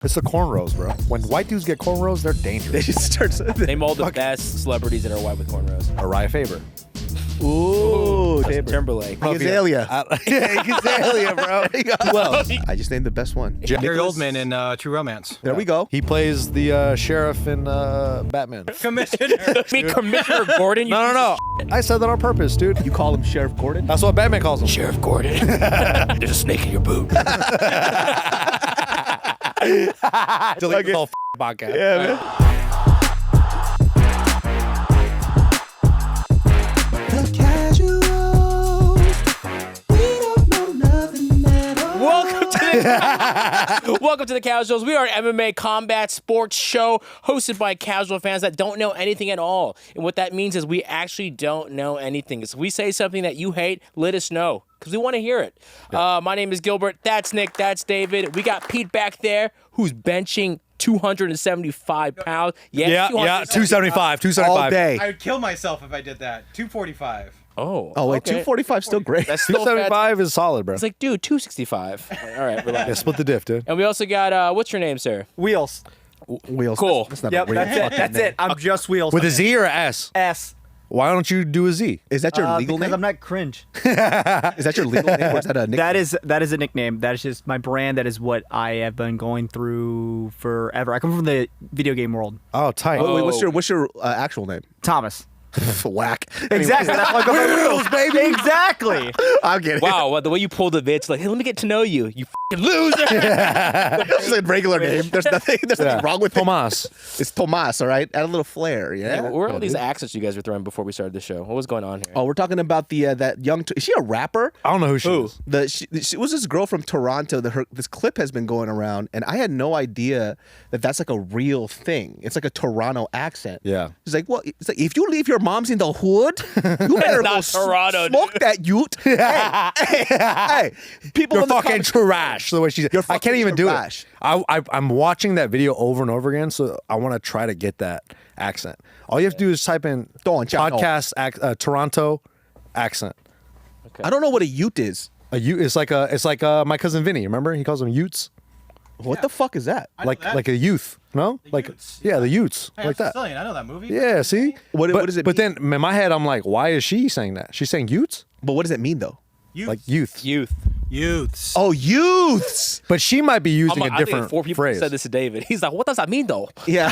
It's the cornrows, bro. When white dudes get cornrows, they're dangerous. They just start. Name all the best celebrities that are white with cornrows. Araya Faber. Ooh, Timberlake. Azalea. Yeah, Azalea, bro. Well, I just named the best one. Gary Oldman in True Romance. There we go. He plays the sheriff in Batman. Commissioner. Commissioner Gordon? No. I said that on purpose, dude. You call him Sheriff Gordon? That's what Batman calls him. Sheriff Gordon. There's a snake in your boot. Delete the whole podcast. Yeah, man. Welcome to the Casuals. We are an MMA combat sports show hosted by casual fans that don't know anything at all. And what that means is we actually don't know anything. So if we say something that you hate, let us know because we want to hear it. Yeah. My name is Gilbert. That's Nick. That's David. We got Pete back there who's benching 275 pounds. Yeah, 275. All day. I would kill myself if I did that. 245. Oh, wait, okay. 245 is still great. That's still 275 is solid, bro. It's like, dude, 265. All right, relax. Yeah, split the diff, dude. And we also got, what's your name, sir? Wheels. Wheels. Cool. That's not Yep, a real that's it. fucking That's name. it. I'm just Wheels. With a Z or a S? S. Why don't you do a Z? Is that your legal because name? I'm not cringe. Is that your legal name or is that a nickname? That is a nickname. That is just my brand. That is what I have been going through forever. I come from the video game world. Oh, tight. Wait, what's your actual name? Thomas. Whack. Exactly. That's why I go by Wheels, baby. Exactly. I'm kidding. Wow, the way you pulled it, it's like, hey, let me get to know you. You fucking loser. It's just a regular name. There's nothing wrong with it. Tomas. It's Tomas, all right? Add a little flair, yeah? Hey, where are all these accents you guys were throwing before we started the show? What was going on here? Oh, we're talking about the that young... Is she a rapper? I don't know who she is. She was this girl from Toronto. This clip has been going around, and I had no idea that that's like a real thing. It's like a Toronto accent. Yeah. It's like, well, it's like if you leave your mom's in the hood, you better go not Toronto, smoke that ute. hey, people You're in the fucking comments- trash. The way she's, I can't even trash. do it. I'm watching that video over and over again, so I want to try to get that accent. All you have to do is type in podcast Toronto accent. Okay. I don't know what a ute is. A ute. It's like my cousin Vinny. Remember, he calls them utes. What the fuck is that? Like a youth. No, The like Utes. yeah, the Utes, Hey, like I'm that. Sicilian. I know that movie. Yeah, see. What does it But mean? then in my head, I'm like, why is she saying that? She's saying Utes, But what does it mean though? Youths. like youth. Youths. Oh, youths. But she might be using I a think different 4 people phrase. said this to David. He's like, what does that mean, though? Yeah.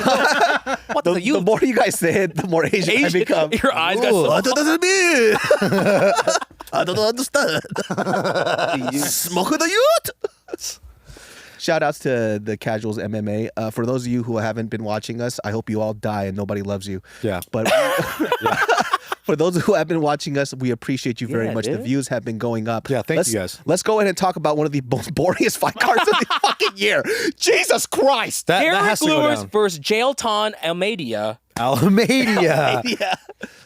What does a The youth? more you guys say it, the more Asian I become. Your eyes got Ooh, so... what does it mean? I don't understand. Smoke the youth. Shout outs to the Casuals MMA. For those of you who haven't been watching us, I hope you all die and nobody loves you. Yeah. But for those who have been watching us, we appreciate you very much. dude. The views have been going up. Yeah, thank you guys. Let's go ahead and talk about one of the most boringest fight cards of the fucking year. Jesus Christ. that Derrick has to go Lewis down. versus Jailton Almeida. Almeida. Yeah.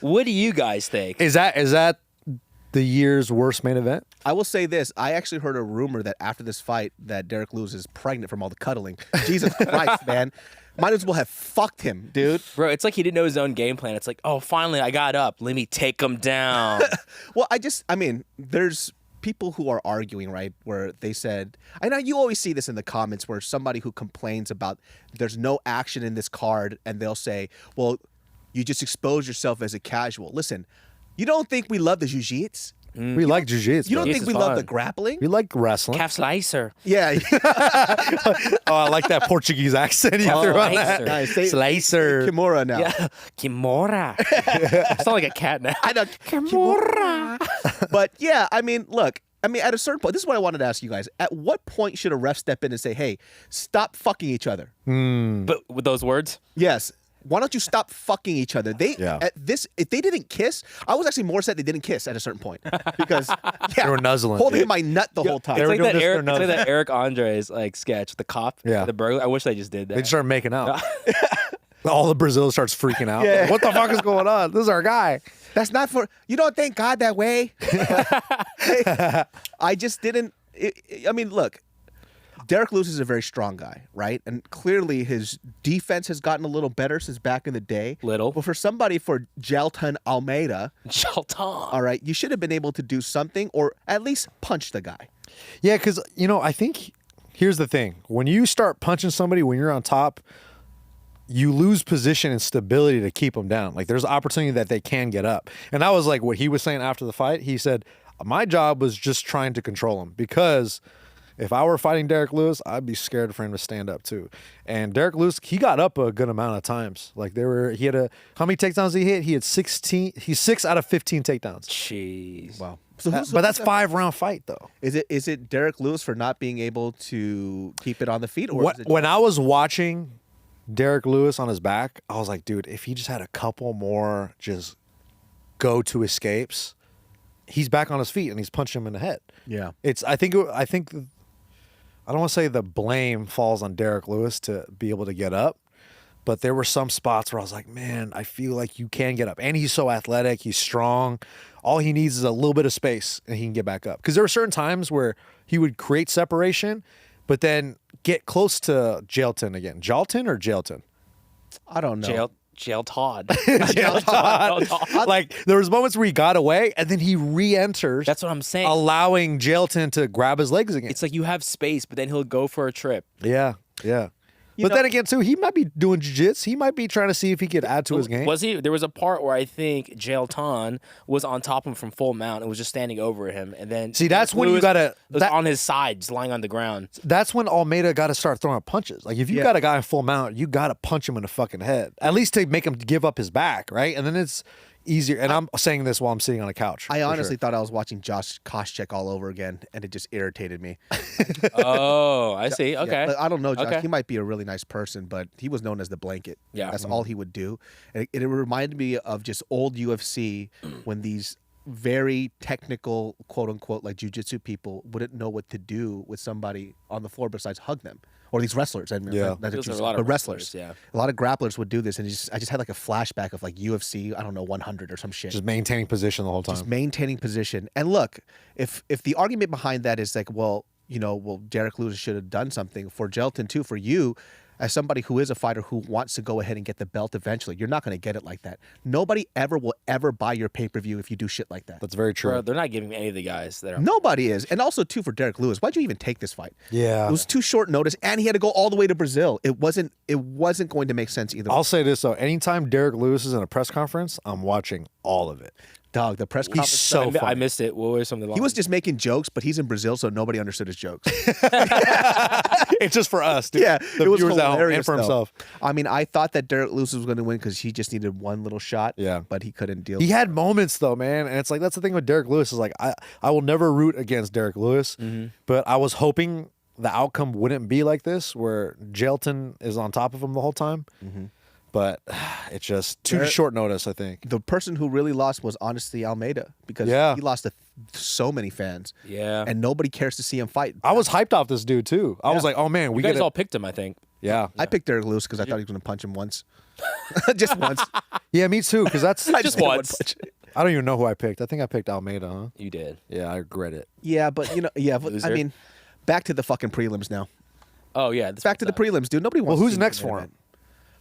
What do you guys think? Is that the year's worst main event? I will say this. I actually heard a rumor that after this fight that Derrick Lewis is pregnant from all the cuddling. Jesus Christ, man. Might as well have fucked him, dude. Bro, it's like he didn't know his own game plan. It's like, oh, finally, I got up. Let me take him down. Well, there's people who are arguing, right, where they said, I know you always see this in the comments where somebody who complains about there's no action in this card and they'll say, well, you just expose yourself as a casual. Listen, you don't think we love the jiu-jitsu? We like jiu-jitsu. You don't Jiu-jitsu think we is love fun. the grappling? We like wrestling. Calf slicer. Yeah. Oh, I like that Portuguese accent you threw on that. Nice. Say- Slicer. Kimura now. Yeah. Kimura. I sound like a cat now. I know. Kimura. But yeah, look, at a certain point, this is what I wanted to ask you guys. At what point should a ref step in and say, hey, stop fucking each other? But with those words? Yes. Why don't you stop fucking each other? If they didn't kiss, I was actually more upset they didn't kiss at a certain point because They were nuzzling. holding my nut the whole time. They It's were like, doing that this for Eric, it's like another- that Eric Andre's like sketch, the cop, Yeah. the burglar. I wish they just did that. They just started making out. All the Brazil starts freaking out. Yeah. Like, what the fuck is going on? This is our guy. That's not for you. Don't thank God that way. I just didn't. Look. Derrick Lewis is a very strong guy, right? And clearly his defense has gotten a little better since back in the day. Little. But for Jailton Almeida, Jailton. all right, you should have been able to do something or at least punch the guy. Yeah, because, I think here's the thing. When you start punching somebody when you're on top, you lose position and stability to keep them down. Like there's opportunity that they can get up. And that was like what he was saying after the fight. He said, my job was just trying to control him because if I were fighting Derrick Lewis, I'd be scared for him to stand up too. And Derrick Lewis, he got up a good amount of times. Like he had how many takedowns did he hit? He had 16. He's 6 out of 15 takedowns. Jeez. Wow. But that's 5-round fight though. Is it Derrick Lewis for not being able to keep it on the feet, or is it When I was watching Derrick Lewis on his back, I was like, dude, if he just had a couple more just go-to escapes, he's back on his feet and he's punching him in the head. Yeah. I think I don't want to say the blame falls on Derrick Lewis to be able to get up, but there were some spots where I was like, man, I feel like you can get up. And he's so athletic, he's strong. All he needs is a little bit of space and he can get back up. Because there were certain times where he would create separation, but then get close to Jailton again. Jailton or Jailton? I don't know. Jail Todd. Like there was moments where he got away and then he re-enters. That's what I'm saying. Allowing Jailton to grab his legs again. It's like you have space, but then he'll go for a trip. Yeah. But then again, too, he might be doing jiu-jitsu. He might be trying to see if he could add to his game. Was he? There was a part where I think Jailton was on top of him from full mount and was just standing over him, and then See, that's when you Lewis gotta- was that- on his side, just lying on the ground. That's when Almeida got to start throwing punches. Like if you got a guy in full mount, you got to punch him in the fucking head, at least to make him give up his back, right? And then it's easier. And I'm saying this while I'm sitting on a couch. I honestly thought I was watching Josh Koscheck all over again, and it just irritated me. Oh, I see. Okay. Yeah, I don't know, Josh. Okay. He might be a really nice person, but he was known as the blanket. Yeah. That's all he would do. And it reminded me of just old UFC when these very technical, quote unquote, like jiu-jitsu people wouldn't know what to do with somebody on the floor besides hug them. Or these wrestlers. I mean, Yeah. Those are a lot of wrestlers. yeah. A lot of grapplers would do this, and I just had like a flashback of like UFC, I don't know, 100 or some shit. Just maintaining position the whole time. Just maintaining position. And look, if the argument behind that is like, well, Derrick Lewis should have done something for Jailton too, for you, as somebody who is a fighter who wants to go ahead and get the belt eventually, you're not going to get it like that. Nobody will ever buy your pay-per-view if you do shit like that. That's very true. Bro, they're not giving any of the guys that are. Nobody is. And also, too, for Derrick Lewis, why'd you even take this fight? Yeah. It was too short notice, and he had to go all the way to Brazil. It wasn't going to make sense either. I'll say this, though. Anytime Derrick Lewis is in a press conference, I'm watching all of it. Dog, the press He's conference. so I funny. missed it. What were some of the He was just making jokes, but he's in Brazil, so nobody understood his jokes. It's just for us, dude. Yeah, The it was viewers at home hilarious and for though. himself. I mean, I thought that Derrick Lewis was going to win because he just needed one little shot. Yeah. but he couldn't deal. He had moments, though, man. And it's like, that's the thing with Derrick Lewis is like, I will never root against Derrick Lewis, but I was hoping the outcome wouldn't be like this, where Jailton is on top of him the whole time. But it's just too short notice, I think. The person who really lost was honestly Almeida because Yeah. he lost to so many fans. Yeah. and nobody cares to see him fight. I was hyped off this dude, too. I was like, oh, man, we You guys get all it. picked him, I think. Yeah. I picked Derrick Lewis because I thought he was going to punch him once, just once. Yeah, me too, because that's... Just hit one once. punch. I don't even know who I picked. I think I picked Almeida, huh? You did. Yeah, I regret it. Yeah, but but I Loser. mean, back to the fucking prelims now. Oh, yeah. Back to the prelims, dude. Nobody wants. Well, to who's see next the main for event.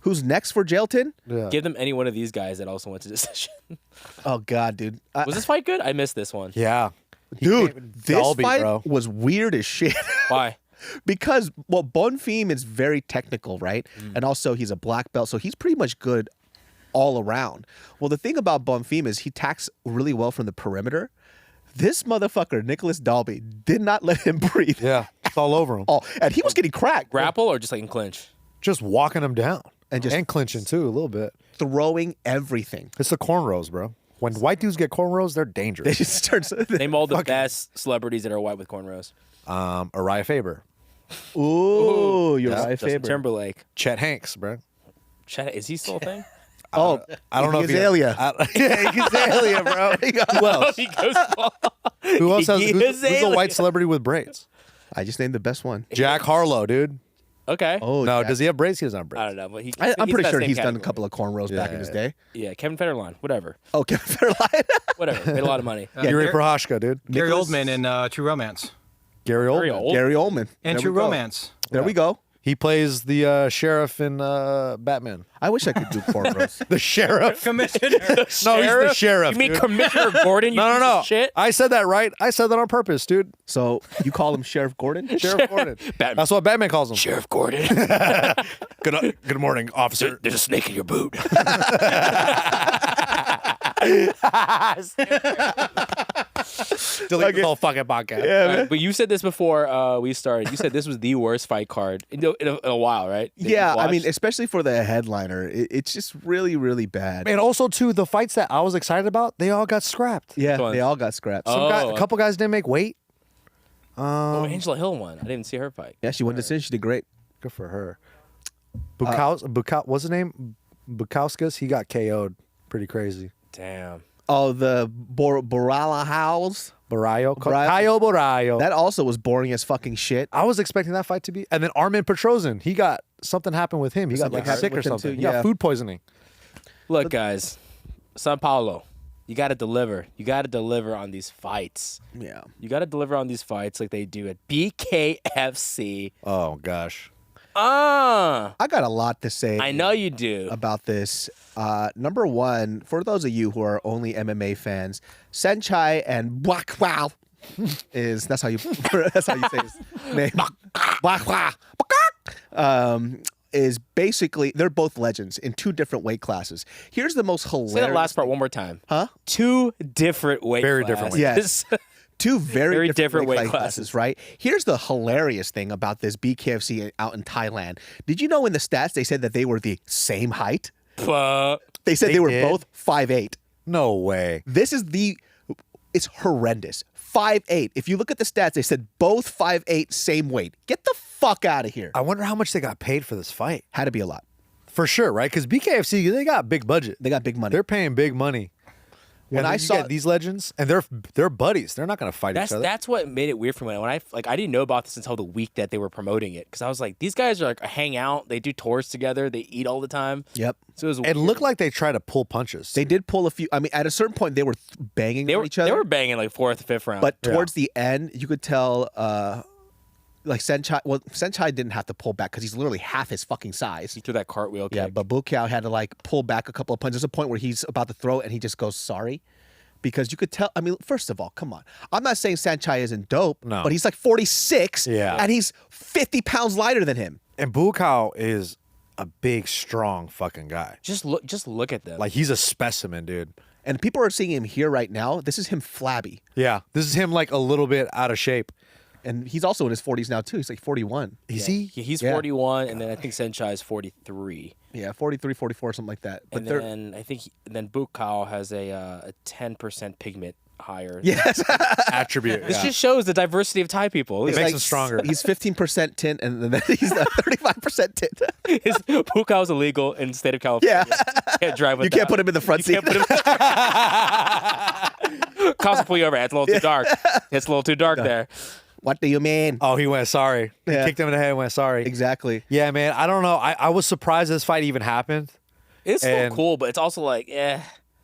Who's next for Jailton? Yeah. Give them any one of these guys that also went to decision. Oh God, dude. Was this fight good? I missed this one. Yeah. Dude, this Dalby, fight bro. was weird as shit. Why? Because Bonfim is very technical, right? And also he's a black belt, so he's pretty much good all around. Well, the thing about Bonfim is he attacks really well from the perimeter. This motherfucker, Nicholas Dalby, did not let him breathe. Yeah. It's all over him. Oh, and he was getting cracked. Grapple or just like in clinch? Just walking him down. And just- clinching, too, a little bit. Throwing everything. It's the cornrows, bro. When white dudes get cornrows, they're They dangerous. just starts. Name all the best celebrities that are white with cornrows. Uriah Faber. Ooh, you're right, Justin Faber. Timberlake. Chet Hanks, bro. Is he still a thing? Oh, I don't know if he... Azalea. Yeah, Azalea, bro. Who else? He goes. Who else has... Iggy Who's a Azalea. white celebrity with braids? I just named the best one. Jack Harlow, dude. Okay. Oh, No, Jack. does he have braids? He doesn't have braids. I don't know, but I'm pretty that sure same he's done a category. couple of cornrows back in his day. Yeah, Kevin Federline, whatever, Oh, Kevin Federline. whatever. Made a lot of money. Jiří Procházka, dude. Gary Nicholas- Oldman in True Romance. Gary Oldman. Very old. Gary Oldman. And There True we go. Romance. There we go. He plays the sheriff in Batman. I wish I could do cornrows. The sheriff. Commissioner. No, he's the sheriff. You mean dude. Commissioner Gordon? You No, no, piece no. of Shit. I said that right. I said that on purpose, dude. So you call him Sheriff Gordon? Sheriff Gordon. Batman. That's what Batman calls him. Sheriff Gordon. Good morning, officer. There's a snake in your boot. Delete the whole fucking podcast. Yeah, But you said this before we started. You said this was the worst fight card in a while, right? That Yeah, you've I mean, watched? especially for the headliner, it's just really, really bad. And also, too, the fights that I was excited about, they all got scrapped. Yeah, Which ones? they all got scrapped. Oh. A couple guys didn't make weight. Oh, Angela Hill won. I didn't see her fight. Yeah, she went to cinch. She did great. Good for her. Buakaw, what's his name? Bukauskas. He got KO'd. Pretty crazy. Damn. Oh, the Borala Howls. Barrio. Barrio. Caio Barrio. That also was boring as fucking shit. I was expecting that fight to be. And then Armin Petrosyan. He got something happened with him. He got Something like happened sick or with him, something. too, He yeah. got food poisoning. Look, guys, Sao Paulo, you got to deliver. You got to deliver on these fights. Yeah. You got to deliver on these fights like they do at BKFC. Oh gosh. Ah, I got a lot to say I know you do. about this. Number one, for those of you who are only MMA fans, Saenchai and Buakaw that's how you say his name. Buakaw. Is basically they're both legends in two different weight classes. Here's the most hilarious. Say that last part one more time. Huh? Two different weight Very different classes. Yes. Two very, Very different weight classes. classes, right? Here's the hilarious thing about this BKFC out in Thailand. Did you know in the stats they said that they were the same height? They said They they were did? both 5'8". No way. This is it's horrendous. 5'8". If you look at the stats, they said both 5'8", same weight. Get the fuck out of here. I wonder how much they got paid for this fight. Had to be a lot. For sure, right? Because BKFC, they got big budget. They got big money. They're paying big money. When And I then you saw get these legends, and they're buddies. They're not going to fight each other. That's what made it weird for me. When I didn't know about this until the week that they were promoting it, because I was like, these guys are like hang out, they do tours together, they eat all the time. Yep. So it was It weird. looked like they tried to pull punches. They did pull a few. I mean, at a certain point, they were banging they on were each other. they were banging like fourth, fifth round. But towards the end, you could tell, like Saenchai. Well, Saenchai didn't have to pull back because he's literally half his fucking size. he threw that cartwheel kick. Yeah, but Buakaw had to like pull back a couple of punches. There's a point where he's about to throw it and he just goes sorry, because you could tell. I mean, first of all, come on. I'm not saying Saenchai isn't dope, No. but he's like 46, Yeah. and he's 50 pounds lighter than him. And Buakaw is a big, strong fucking guy. Just look at them. Like, he's a specimen, dude. And people are seeing him here right now. This is him flabby, Yeah. This is him, like, a little bit out of shape. and he's also in his 40s now too. He's like 41. Is he? He's Yeah. 41, and then I think Saenchai is 43. Yeah, 43, 44, something like that. But And they're then I think then Buakaw has a 10% pigment higher. yes. Attribute. This yeah. just shows the diversity of Thai people. It He's makes like, him stronger. He's 15% tint, and then he's 35% tint. his Buakaw is illegal in the state of California. Yeah. You can't drive with You can't that. put him in the front You seat. can't put him. Cops will pull you over. It's a little too dark. It's a little too dark there. What do you mean? Oh, he went sorry. He Yeah. kicked him in the head and went sorry. Exactly. Yeah, man. I don't know. I was surprised this fight even happened. It's still And- cool, but it's also like,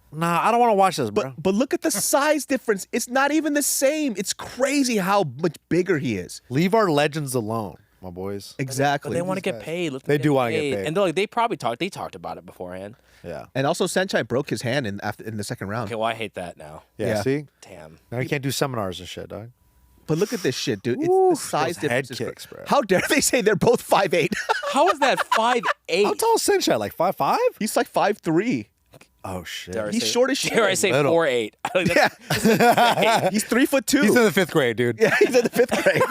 Nah, I don't want to watch this, bro. But look at the size difference. It's not even the same. It's crazy how much bigger he is. Leave our legends alone, my boys. Exactly. but they want to get paid. Let them They do wanna get paid. And they're like, they probably talked about it beforehand. Yeah. And also, Saenchai broke his hand in the second round. Okay, well, I hate that now. Yeah, Yeah. see? Damn. Now you can't do seminars and shit, dog. But look at this shit, dude. It's Ooh, the size those difference. head is kicks, cra- bro. How dare they say they're both 5'8"? How is that 5'8"? How tall is Saenchai? Like 5'5"? He's like 5'3". Oh, shit. Dare I He's say- short as shit. Dare I say Little. 4'8"? Like, Yeah. that's- He's 3'2". He's in the 5th grade, dude. Yeah, he's in the 5th grade.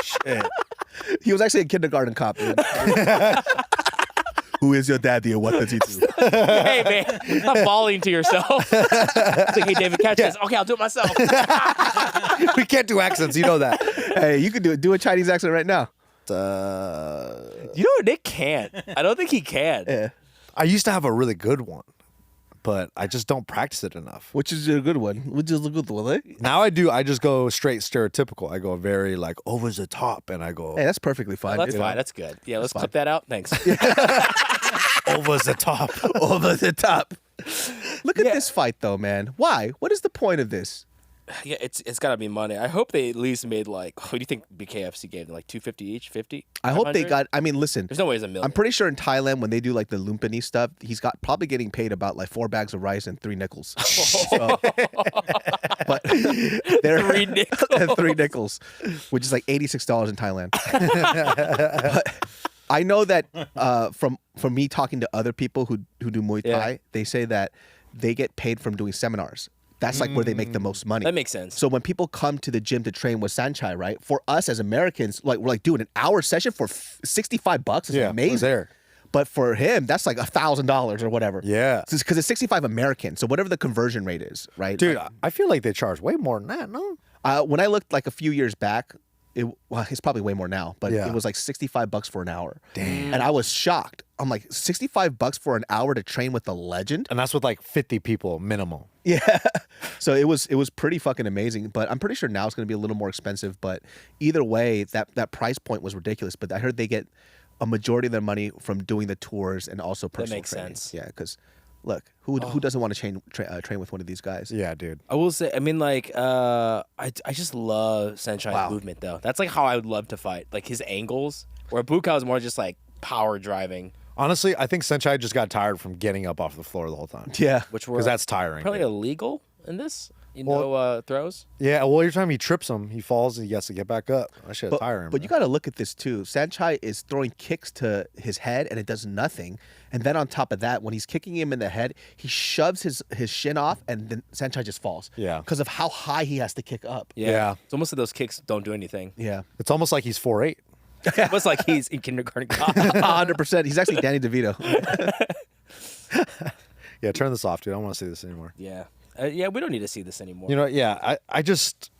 Shit. He was actually a kindergarten cop. Dude. Who is your daddy and what does he do? Hey, man, stop volleying to yourself. It's like, hey, David, catch this. Okay, I'll do it myself. We can't do accents. You know that. Hey, you can do it. Do a Chinese accent right now. You know what? Nick can't. I don't think he can. Yeah. I used to have a really good one, but I just don't practice it enough. Which is a good one? Which is a good one, eh? Now I do. I just go straight stereotypical. I go very like over the top, and I go Hey, that's perfectly fine. That's dude. fine. That's good. Yeah, let's clip that out. Thanks. over the top. Over the top. Look at Yeah. this fight, though, man. Why? What is the point of this? Yeah, it's got to be money. I hope they at least made like. What do you think BKFC gave them? Like 250 each, 50. I hope they 500? got. I mean, listen. There's no way it's a million. I'm pretty sure in Thailand when they do like the lumpini stuff, he's got probably getting paid about like 4 bags of rice and 3 nickels. So, but they're 3 nickels. 3 nickels, which is like $86 in Thailand. But I know that from me talking to other people who do Muay Thai, they say that they get paid from doing seminars. That's like where they make the most money. That makes sense. So when people come to the gym to train with Saenchai, right? For us as Americans, like we're like doing an hour session for $65 is amazing. There. But for him, that's like $1,000 or whatever. Yeah. Because it's 65 American. So whatever the conversion rate is, right? Dude, Like, I feel like they charge way more than that, no? when I looked like a few years back, it's probably way more now, but Yeah. it was like $65 for an hour. Damn. And I was shocked. I'm like, $65 for an hour to train with a legend? And that's with like 50 people minimum. Yeah. So it was pretty fucking amazing. But I'm pretty sure now it's going to be a little more expensive. But either way, that price point was ridiculous. But I heard they get a majority of their money from doing the tours and also personal makes training. sense. Yeah, because look, who doesn't want to train with one of these guys? Yeah, dude. I will say, I mean, like, I just love Saenchai's movement, though. That's like how I would love to fight. Like his angles, where Buakaw is more just like power driving. Honestly, I think Saenchai just got tired from getting up off the floor the whole time. Yeah. Which were Because that's tiring. probably dude. illegal in this. Well- Throws. Yeah, well, every time he trips him, he falls and he has to get back up. That shit tiring. But you got to look at this too. Saenchai is throwing kicks to his head and it does nothing. And then on top of that, when he's kicking him in the head, he shoves his shin off and then Saenchai just falls. Yeah. Because of how high he has to kick up. Yeah. So most of those kicks don't do anything. Yeah. It's almost like he's 4'8". It's almost like he's in kindergarten. 100%. He's actually Danny DeVito. Yeah, turn this off, dude. I don't want to see this anymore. Yeah. Yeah, we don't need to see this anymore. You know, yeah, I just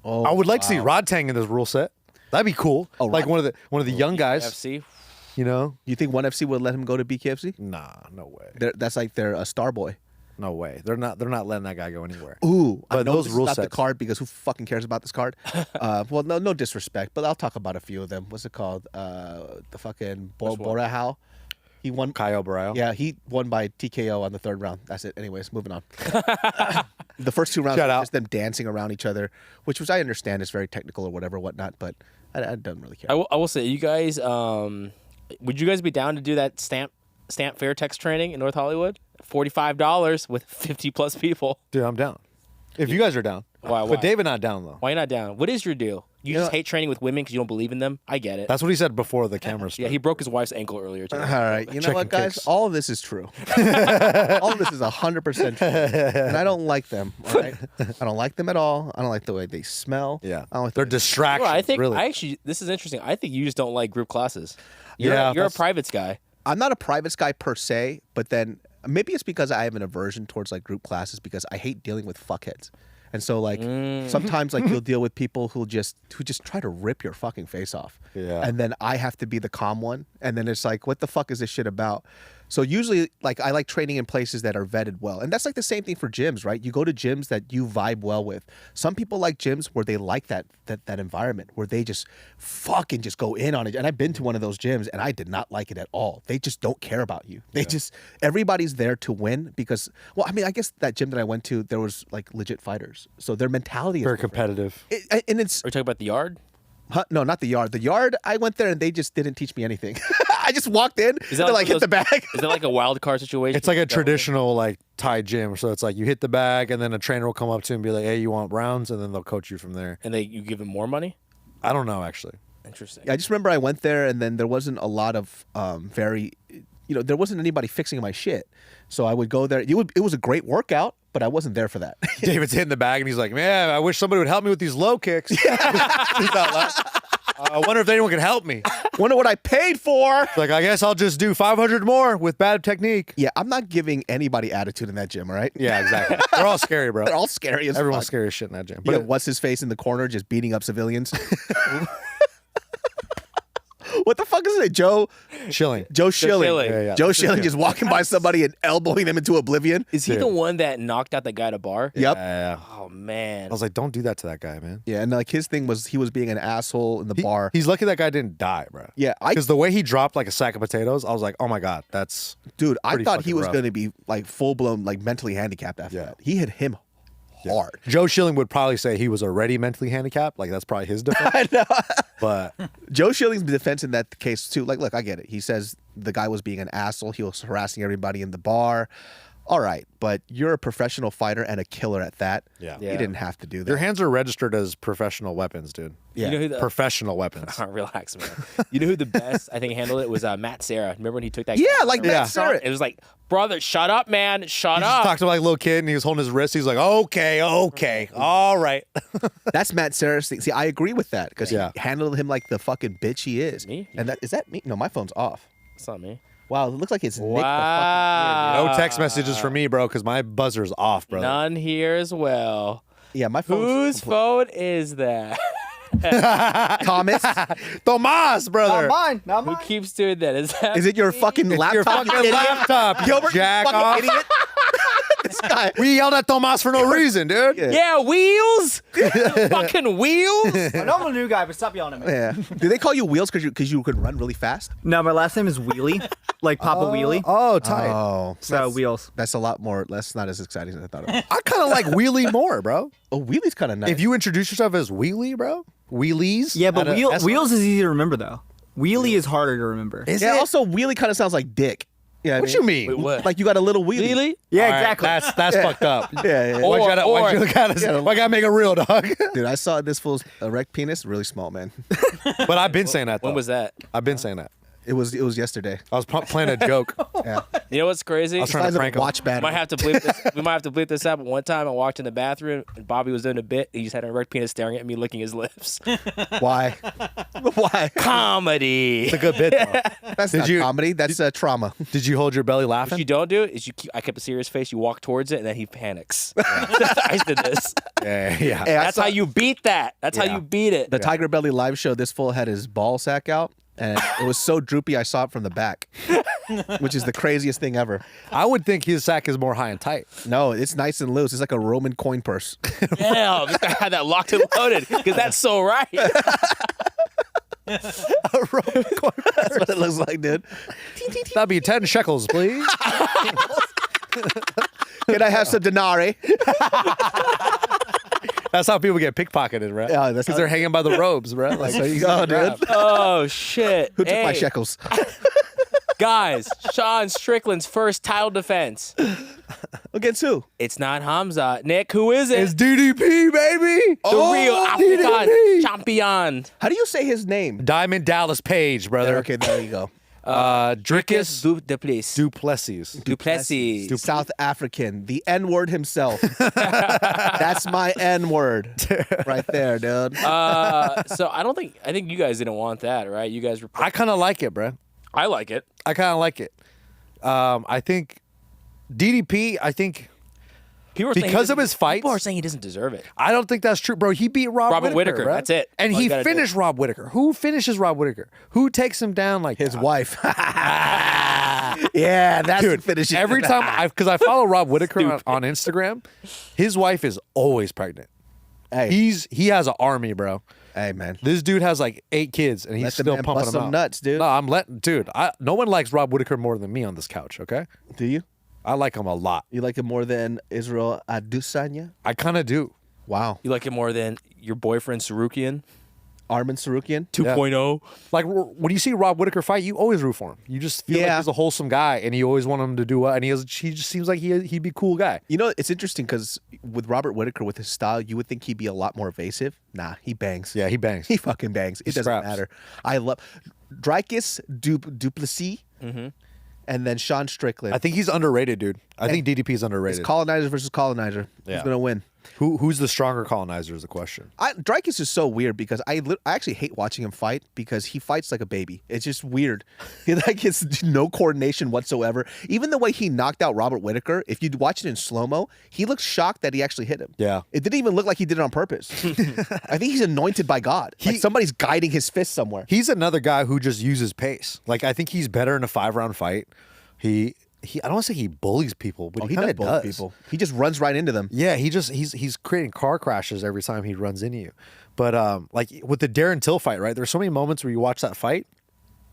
Oh, I would like to see Rod Tang in this rule set. That'd be cool. Oh, like Rod- one of the young guys. FC. You know? You think 1FC would let him go to BKFC? Nah, no way. That's like their star boy. No way. They're not letting that guy go anywhere. Ooh, I But know those this is rule not the sets- card because who fucking cares about this card? Well, no disrespect, but I'll talk about a few of them. What's it called? The fucking Borahao. He won. Kyle Barrio. Yeah, he won by TKO on the 3rd round. That's it. Anyways, moving on. The first 2 rounds Shout were out. just them dancing around each other, which I understand is very technical or whatever, whatnot, but I don't really care. I will say, you guys, would you guys be down to do that stamp Fairtex training in North Hollywood? $45 with 50 plus people. Dude, I'm down. If you guys are down. Why? But David not down though. Why not down? What is your deal? You just hate training with women because you don't believe in them? I get it. That's what he said before the camera Yeah, started. he broke his wife's ankle earlier today. All right, you know what, Chicken guys? kicks. All of this is true. All of this is 100% true, and I don't like them. All right, I don't like them at all. I don't like the way they smell. Yeah. I don't like They're the way distractions. Well, I think really. this is interesting. I think you just don't like group classes. Yeah, You're a that's- privates guy. I'm not a privates guy per se, but then maybe it's because I have an aversion towards like group classes because I hate dealing with fuckheads. And so like sometimes like you'll deal with people who just try to rip your fucking face off. Yeah. And then I have to be the calm one. And then it's like, what the fuck is this shit about? So usually like I like training in places that are vetted well. And that's like the same thing for gyms, right? You go to gyms that you vibe well with. Some people like gyms where they like that environment where they just fucking just go in on it. And I've been to one of those gyms and I did not like it at all. They just don't care about you. They just everybody's there to win because I mean, I guess that gym that I went to, there was like legit fighters. So their mentality is Very different. competitive. And it's Are we talking about the yard? no, not the yard. The yard, I went there and they just didn't teach me anything. I just walked in. Is They're that like hit the bag. Is that like a wild card situation? It's like a traditional like Thai gym. So it's like you hit the bag and then a trainer will come up to you and be like, hey, you want rounds? And then they'll coach you from there. And you give them more money? I don't know, actually. Interesting. Yeah, I just remember I went there and then there wasn't a lot of there wasn't anybody fixing my shit. So I would go there. It was a great workout, but I wasn't there for that. David's hitting the bag and he's like, man, I wish somebody would help me with these low kicks. He's not laughing. I wonder if anyone can help me. Wonder what I paid for. Like, I guess I'll just do 500 more with bad technique. Yeah, I'm not giving anybody attitude in that gym, all right? Yeah, exactly. They're all scary, bro. They're all scary as Everyone's fuck. scary as shit in that gym. Yeah, But what's his face in the corner just beating up civilians? What the fuck is it? Joe chilling. Schilling. Schilling. Yeah, yeah. Joe Schilling just walking by somebody and elbowing them into oblivion. Is he Dude. the one that knocked out the guy at a bar? Yep. Yeah. Oh, man. I was like, don't do that to that guy, man. Yeah, and like his thing was he was being an asshole in the bar. He's lucky that guy didn't die, bro. Yeah, Because the way he dropped like a sack of potatoes, I was like, oh my God, that's Dude, I pretty thought he fucking was rough. going to be like full blown, like mentally handicapped after Yeah. that. He hit him hard. Joe Schilling would probably say he was already mentally handicapped. Like, that's probably his defense. I know. But Joe Schilling's defense in that case too. Like, look, I get it. He says the guy was being an asshole. He was harassing everybody in the bar. All right, but you're a professional fighter and a killer at that. Yeah. You didn't have to do that. your hands are registered as professional weapons, dude. Yeah. You know who the, Professional weapons. relax, man. You know who the best I think handled it was Matt Serra. Remember when he took that? Yeah, guy? like Matt Serra. It was like, brother, shut up, man, shut He just up. talked to like a little kid and he was holding his wrist. He's like, okay, all right. That's Matt Serra. See, I agree with that because Yeah. he handled him like the fucking bitch he is. Me? And is that me? No, my phone's off. It's not me. Wow, it looks like it's nicked the Wow. No text messages for me, bro, because my buzzer's off, brother. None here as well. fucking yeah, my phone. Whose phone is that? Thomas? Tomas, brother. mine. Not Who keeps doing that? Is that Is it your fucking laptop? Your you fucking idiot? laptop, you Gilbert, you jack fucking off. idiot. This guy. We yelled at Tomas for no reason, dude. Yeah, wheels. Fucking wheels. I know I'm a new guy, but stop yelling at me. Yeah. Do they call you Wheels because you could run really fast? No, my last name is Wheelie, like Papa Wheelie. Oh, tight. Oh, So Wheels. that's a lot more. That's not as exciting as I thought it was. I kind of like Wheelie more, bro. Oh, Wheelie's kind of nice. If you introduce yourself as Wheelie, bro, Wheelies. Yeah, but at a S- Wheels is easy to remember though. Wheelie is harder to remember. Is yeah, it? also Wheelie kind of sounds like dick. Yeah, What you mean? Wait, what? Like you got a little wheelie. Really? Yeah, All right, exactly. That's fucked up. Yeah, yeah. Or- Why'd you gotta make it real, dog? Dude, I saw this fool's erect penis, really small, man. But I've been saying that. Though. When was that? I've been saying that. It was yesterday. I was playing a joke. Yeah. You know what's crazy? I was trying to Size of a prank him. watch battery. Might have to bleep this. We might have to bleep this out. But one time I walked in the bathroom and Bobby was doing a bit. He just had an erect penis staring at me, licking his lips. Why? Why? Comedy. It's a good bit, though. That's Did not you- comedy. That's trauma. Did you hold your belly What laughing? you don't do is I kept a serious face. You walk towards it and then he panics. I did this. Yeah. Hey, I That's saw how you beat that. That's how Yeah. you beat it. the Tiger Belly live show. This fool had his ball sack out, and it was so droopy. I saw it from the back, which is the craziest thing ever. I would think his sack is more high and tight. No, it's nice and loose. It's like a Roman coin purse. Damn, this guy had that locked and loaded because that's so right. That's what it looks like, dude. That'd be 10 shekels, please. Can I have some denarii? That's how people get pickpocketed, right? Yeah, that's because how- they're hanging by the robes, bro. Like, There you go, dude. Oh shit! Who took my Hey, shekels? guys? Sean Strickland's first title defense. Against who? It's not Hamza. Nick, who is it? it's DDP, baby. the real African DDP. champion. How do you say his name? Diamond Dallas Page, brother. Okay, there you go. Dricus Duplessis. Duplessis. South African, the N-word himself. That's my N-word right there, dude. So I think you guys didn't want that, right? You guys were. I kind of like it, bro. I like it. I kind of like it. I think DDP, People are saying he because of doesn't- his fights. People are saying he doesn't deserve it. I don't think that's true, bro. He beat Robert Whittaker, bro. that's it. And All he you gotta do. finished Rob Whittaker. Who finishes Rob Whittaker? Who takes him down like His that? wife. Yeah, that's Dude, finishing. every time because I follow Rob Whittaker on Instagram, his wife is always pregnant. Hey, He has an army, bro. hey, man. This dude has like 8 kids, and he's Let the still man pumping bust them some out. nuts, dude. No, I'm letting, dude. No one likes Rob Whittaker more than me on this couch. Okay, Do you? I like him a lot. You like him more than Israel Adesanya? I kind of do. Wow. You like it more than your boyfriend Sarukian Armin Sarukian? 2.0. Like when you see Rob Whittaker fight, you always root for him. You just feel like Yeah. he's a wholesome guy, and you always want him to do well. And he just seems like he'd be a cool guy. You know, it's interesting because with Robert Whittaker, with his style, you would think he'd be a lot more evasive. Nah, he bangs. Yeah, he bangs. He fucking bangs. It doesn't scraps. matter. I love Dricus Duplessis and then Sean Strickland. I think he's underrated, dude. I think DDP's underrated. It's colonizer versus colonizer. Yeah. Who's going to win? Who's the stronger colonizer is the question. Dricus is so weird because I actually hate watching him fight because he fights like a baby. It's just weird. It's no coordination whatsoever. Even the way he knocked out Robert Whittaker, if you watch it in slow-mo, he looks shocked that he actually hit him. Yeah. It didn't even look like he did it on purpose. I think he's anointed by God. Like somebody's guiding his fist somewhere. He's another guy who just uses pace. Like I think he's better in a 5-round fight. I don't want to say he bullies people, but Oh, he he kind does of bully does. people. He just runs right into them. Yeah, he's creating car crashes every time he runs into you. But like with the Darren Till fight, right? There's so many moments where you watch that fight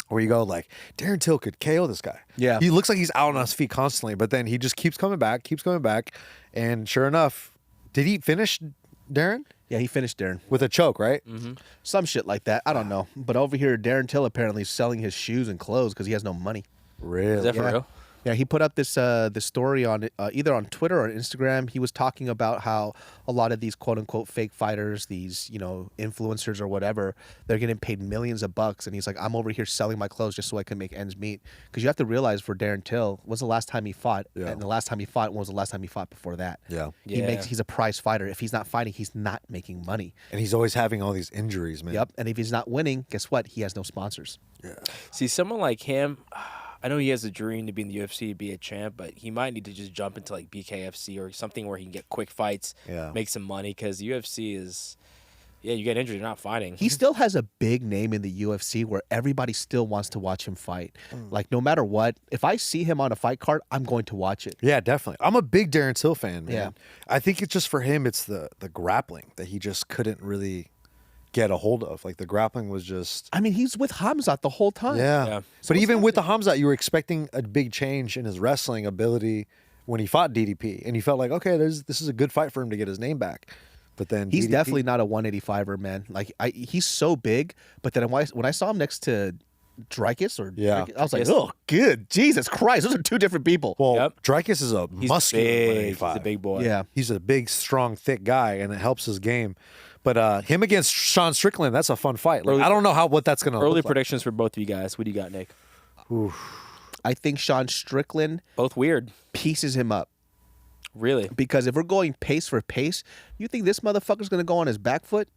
where you go like, Darren Till could KO this guy. Yeah. He looks like he's out on his feet constantly, but then he just keeps coming back, and sure enough, Did he finish Darren Yeah, he finished Darren. with a choke? Right. Some shit like that. I don't know. But over here, Darren Till apparently is selling his shoes and clothes because he has no money. Really? Is that for real? Yeah, he put up this story on either on Twitter or Instagram. He was talking about how a lot of these quote unquote fake fighters, these influencers or whatever, they're getting paid millions of bucks, and he's like, I'm over here selling my clothes just so I can make ends meet. Because you have to realize for Darren Till, when's the last time he fought? Yeah. And the last time he fought, when was the last time he fought before that? Yeah. He's a prize fighter. If he's not fighting, he's not making money. And he's always having all these injuries, man. Yep. And if he's not winning, guess what? He has no sponsors. See, someone like him, I know he has a dream to be in the UFC, to be a champ, but he might need to just jump into like BKFC or something where he can get quick fights, make some money, because the UFC is, you get injured, you're not fighting. He still has a big name in the UFC where everybody still wants to watch him fight. Like, no matter what, if I see him on a fight card, I'm going to watch it. Yeah, definitely. I'm a big Darren Till fan, man. Yeah. I think it's just for him, it's the grappling that he just couldn't really get a hold of. Like the grappling was just. I mean, he's with Hamzat the whole time. Yeah. But even with the Hamzat, you were expecting a big change in his wrestling ability when he fought DDP, and you felt like, okay, this is a good fight for him to get his name back. But then He's DDP definitely not a 185er, man. Like, he's so big, but then when I saw him next to Dricus I was like, oh, good. Jesus Christ. Those are two different people. Well, Yep. Dricus is a He's muscular big. 185. He's a big boy. Yeah. He's a big, strong, thick guy, and it helps his game. But him against Sean Strickland, that's a fun fight. Like, I don't know what that's going to Early look like. predictions for both of you guys. What do you got, Nick? I think Sean Strickland Both weird. pieces him up. Really? Because if we're going pace for pace, you think this motherfucker's going to go on his back foot?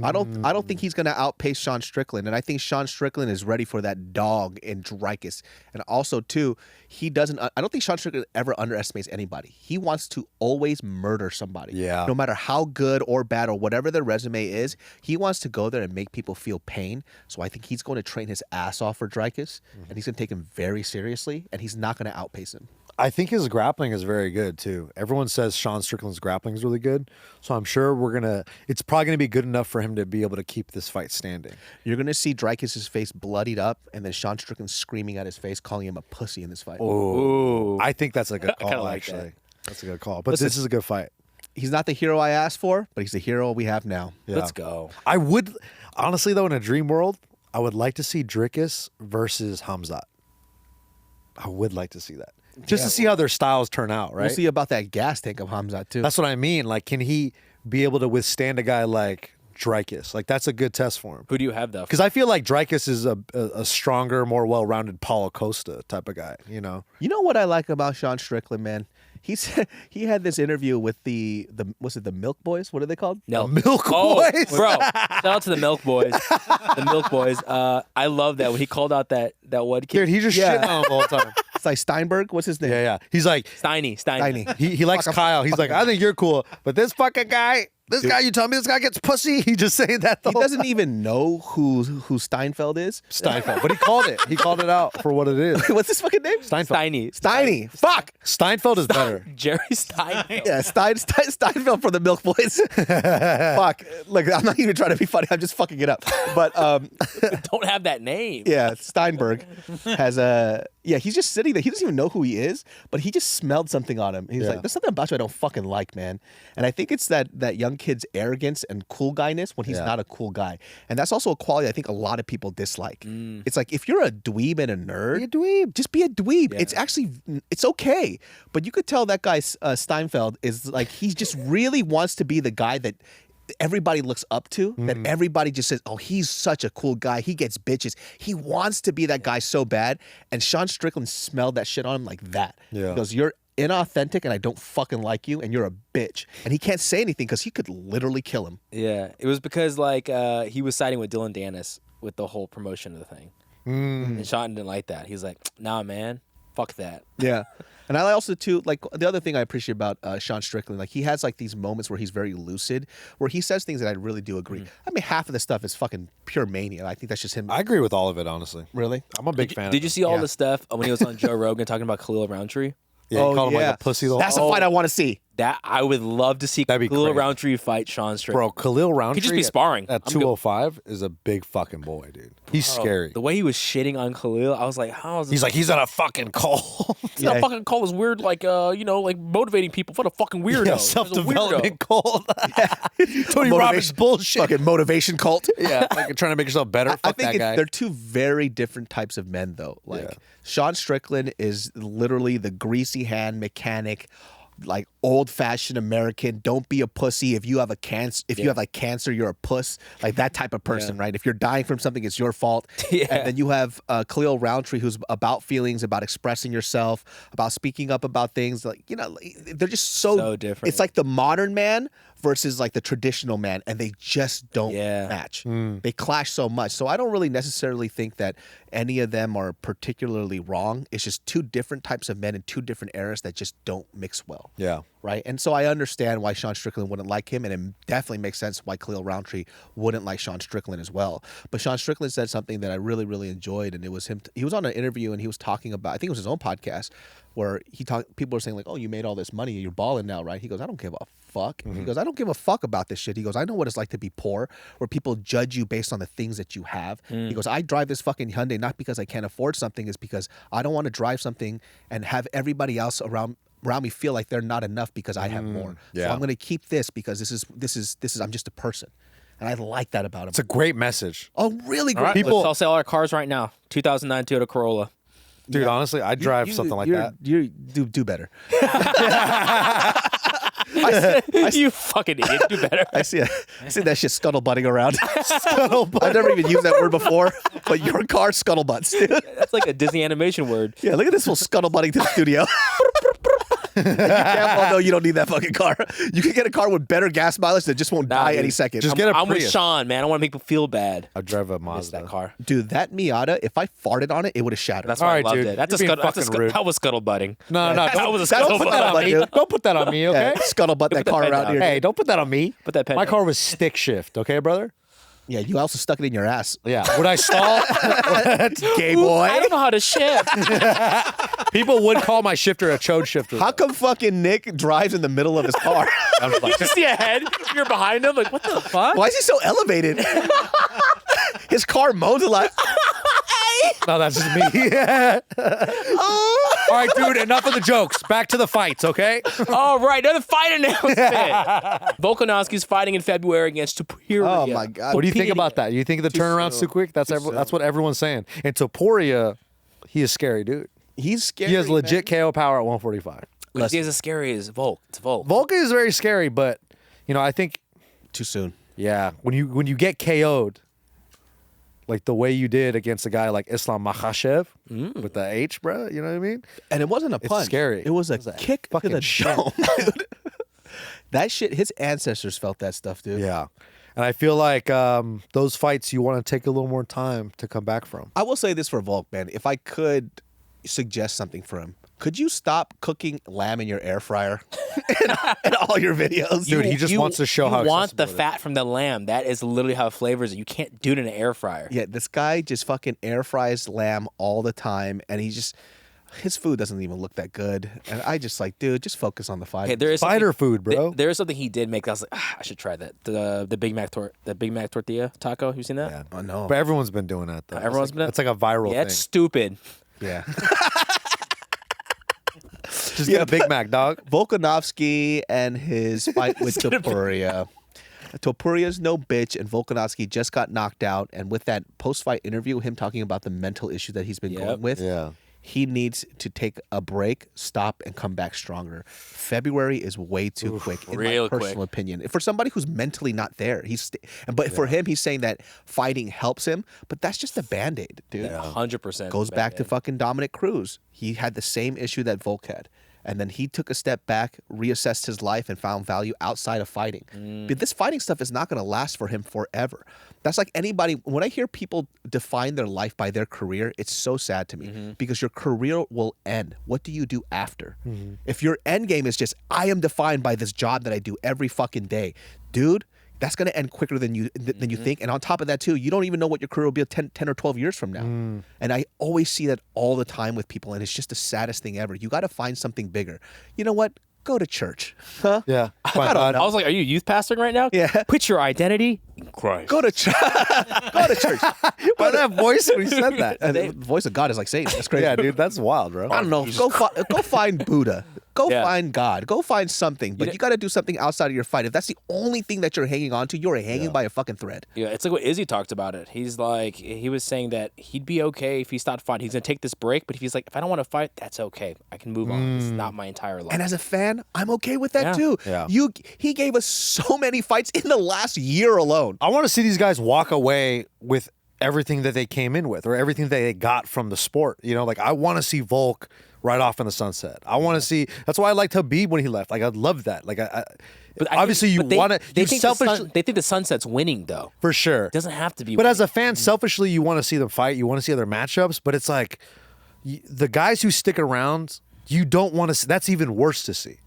I don't think he's going to outpace Sean Strickland, and I think Sean Strickland is ready for that dog in Dricus. And also, too, I don't think Sean Strickland ever underestimates anybody. He wants to always murder somebody. Yeah. No matter how good or bad or whatever their resume is, he wants to go there and make people feel pain. So I think he's going to train his ass off for Dricus, and he's going to take him very seriously, and he's not going to outpace him. I think his grappling is very good too. Everyone says Sean Strickland's grappling is really good, so I'm sure it's probably gonna be good enough for him to be able to keep this fight standing. You're going to see Dricus' face bloodied up, and then Sean Strickland screaming at his face, calling him a pussy in this fight. Ooh. I think that's a good kinda call. like Actually, that. that's a good call. But this is a good fight. He's not the hero I asked for, but he's the hero we have now. Yeah. Let's go. I would honestly though, in a dream world, I would like to see Dricus versus Hamzat. I would like to see that. Just to see how their styles turn out, right? We'll see about that gas tank of Hamzat, too. That's what I mean. Like, can he be able to withstand a guy like Dricus? Like, that's a good test for him. Who do you have, though? Because I feel like Dricus is a stronger, more well-rounded Paulo Costa type of guy, You know what I like about Sean Strickland, man? He had this interview with the Milk Boys? What are they called? No. Milk Boys? Bro, shout out to the Milk Boys. The Milk Boys. I love that when he called out that one kid. Dude, he just Yeah. shit on him all the time. It's like Steinberg. What's his name? Yeah. He's like, Steiny. he likes Kyle. He's like, I think you're cool, but this fucking guy, you tell me this guy gets pussy? He just saying that the He whole doesn't time. even know who Steinfeld is. Steinfeld, but he called it. He called it out for what it is. What's his fucking name? Steinfeld. Steiny. Fuck. Steinfeld is better. Jerry Steiny. Yeah, Steinfeld for the Milk Boys. Fuck. Look, I'm not even trying to be funny. I'm just fucking it up. But Don't have that name. yeah, Steinberg has he's just sitting there. He doesn't even know who he is, but he just smelled something on him. He's Yeah. like, there's something about you I don't fucking like, man. And I think it's that young kid's arrogance and cool guyness when he's not a cool guy. And that's also a quality I think a lot of people dislike. It's like, if you're a dweeb and a nerd, Be a dweeb. just be a dweeb. Yeah. It's okay. But you could tell that guy Steinfeld is like, he just really wants to be the guy that everybody looks up to, that everybody just says, oh, he's such a cool guy. He gets bitches. He wants to be that guy so bad. And Sean Strickland smelled that shit on him like that. Yeah. He goes, you're inauthentic and I don't fucking like you and you're a bitch. And he can't say anything because he could literally kill him. Yeah. It was because, he was siding with Dylan Dennis with the whole promotion of the thing. And Sean didn't like that. He's like, nah, man. Fuck that. Yeah. And I also, too, like, the other thing I appreciate about Sean Strickland, like, he has, like, these moments where he's very lucid, where he says things that I really do agree. I mean, half of the stuff is fucking pure mania. I think that's just him. I agree with all of it, honestly. Really? I'm a big fan Did of you it. see all Yeah. the stuff when he was on Joe Rogan talking about Khalil Rountree? Yeah, he called him like a pussy the whole That's the fight I want to see. That I would love to see That'd be Khalil crazy. Rountree fight Sean Strickland. Bro, Khalil Rountree He'd just be sparring. at I'm good. 205 is a big fucking boy, dude. He's scary. The way he was shitting on Khalil, I was like, how is this? He's like, he's on a fucking call. That fucking call was weird, like like motivating people. What a fucking weirdo. Yeah, He was a self-development weirdo. call. Tony Robbins bullshit. Fucking motivation cult. Yeah, like trying to make yourself better. I Fuck think that guy. they're two very different types of men, though. Like Yeah. Sean Strickland is literally the greasy hand mechanic, like old-fashioned American. Don't be a pussy. If you have a cancer, you have like cancer, you're a puss. Like that type of person, right? If you're dying from something, it's your fault. Yeah. And then you have Khalil Rountree, who's about feelings, about expressing yourself, about speaking up about things. Like they're just So different. It's like the modern man versus like the traditional man, and they just don't Yeah. match. They clash so much. So I don't really necessarily think that any of them are particularly wrong. It's just two different types of men in two different eras that just don't mix well. Yeah. Right. And so I understand why Sean Strickland wouldn't like him, and it definitely makes sense why Khalil Rountree wouldn't like Sean Strickland as well. But Sean Strickland said something that I really, really enjoyed, and it was him. He was on an interview and he was talking about, I think it was his own podcast, where people were saying like, "Oh, you made all this money, you're balling now, right?" He goes, "I don't give a fuck." He goes, "I don't give a fuck about this shit." He goes, "I know what it's like to be poor, where people judge you based on the things that you have." He goes, "I drive this fucking Hyundai not because I can't afford something, it's because I don't want to drive something and have everybody else around me feel like they're not enough because I have more. So yeah. I'm going to keep this because this is I'm just a person." And I like that about him. It's a great message. Oh, really great. All right, People- let's sell our cars right now. 2009 Toyota Corolla. Dude, honestly, I'd drive something like that. You do better. You fucking idiot. Do better. I see that shit scuttlebutting around. I've never even used that word before, but your car scuttlebutts, dude. That's like a Disney animation word. Yeah, look at this fool scuttlebutting to the studio. You damn well know you don't need that fucking car. You can get a car with better gas mileage that just won't die dude. any second. Just get a I'm with Prius. Sean, man. I want to make people feel bad. I'd drive a Miss Mazda. that car. Dude, that Miata, if I farted on it, it would have shattered. That's All why right, I loved dude. it. That's You're a being scuttle. fucking rude. That was scuttlebutting. No, That was a Don't Don't put put that that on on me. dude. Don't put that on me, okay? Yeah, scuttlebutt that the car pen around down. here. Hey, don't put that on me. Put that pen My down. car was stick shift, okay, brother? Yeah, you also stuck it in your ass. Yeah. Would I stall? Gay I boy. don't know how to shift. People would call my shifter a chode shifter. How come fucking Nick drives in the middle of his car? I was like, You see a head? You're behind him. Like, what the fuck? Why is he so elevated? His car moans a lot. no, that's just me. All right, dude, enough of the jokes. Back to the fights, okay? All right, another fight announcement. Volkanovski's fighting in February against Topuria. Oh, my God. What do you think about that? You think the turnaround's too quick? That's what everyone's saying. And Topuria, he is scary, dude. He's scary. He has legit man. KO power at 145. He is as scary as Volk. It's Volk. Volk is very scary, but I think Too soon. when you get KO'd, like the way you did against a guy like Islam Makhachev with the H, bro, you know what I mean? And it wasn't a punch. scary. It was a kick to fucking the shit. dome, dude. That shit, his ancestors felt that stuff, dude. Yeah. And I feel like those fights you want to take a little more time to come back from. I will say this for Volk, man. If I could suggest something for him, could you stop cooking lamb in your air fryer in all your videos? Dude, he just wants to show how you want the accessible it is. fat from the lamb. That is literally how it flavors it. You can't do it in an air fryer. Yeah, this guy just fucking air fries lamb all the time, and his food doesn't even look that good. And I just like, dude, just focus on the fight. Hey, there is Fighter something- food, bro. There is something he did make. I was like, I should try that. The Big Mac tortilla taco. Have you seen that? Yeah. Oh, no. But everyone's been doing that, though. Everyone's been- It's like a viral Yeah, thing. it's stupid. Yeah. Just get a Big Mac, dog. Volkanovski and his fight with Topuria. Topuria's no bitch, and Volkanovski just got knocked out. And with that post-fight interview, him talking about the mental issue that he's been Yep. going with, Yeah. he needs to take a break, stop, and come back stronger. February is way too quick, in real my quick. personal opinion. For somebody who's mentally not there, but for him, he's saying that fighting helps him, but that's just a Band-Aid, dude. 100%. Goes back to fucking Dominic Cruz. He had the same issue that Volk had. And then he took a step back, reassessed his life, and found value outside of fighting. But this fighting stuff is not going to last for him forever. That's like anybody. When I hear people define their life by their career, it's so sad to me because your career will end. What do you do after? If your end game is just, I am defined by this job that I do every fucking day, dude, that's going to end quicker than you think. And on top of that, too, you don't even know what your career will be 10 or 12 years from now. And I always see that all the time with people, and it's just the saddest thing ever. You got to find something bigger. You know what? go to church. Huh? Yeah. I was like, are you youth pastoring right now? Yeah. Put your identity in Christ. Go to church. Go to church. Why that voice when he said that? And the voice of God is like Satan. That's crazy. Yeah, dude, that's wild, bro. I don't know. Go find Buddha. Go Yeah. find God. Go find something. But you got to do something outside of your fight. If that's the only thing that you're hanging on to, you're hanging by a fucking thread. Yeah, it's like what Izzy talked about it. He's like, he was saying that he'd be okay if he stopped fighting. He's going to take this break, but if he's like, if I don't want to fight, that's okay. I can move on. It's not my entire life. And as a fan, I'm okay with that Yeah. too. Yeah. He gave us so many fights in the last year alone. I want to see these guys walk away with everything that they came in with or everything that they got from the sport. You know, like I want to see Volk right off in the sunset. I want to see. That's why I liked Habib when he left. Like I love that. Like obviously you want to. They think the Sunset's winning though. For sure. It doesn't have to be. But winning. as a fan, selfishly, you want to see them fight. You want to see other matchups. But it's like the guys who stick around, you don't want to see. That's even worse to see.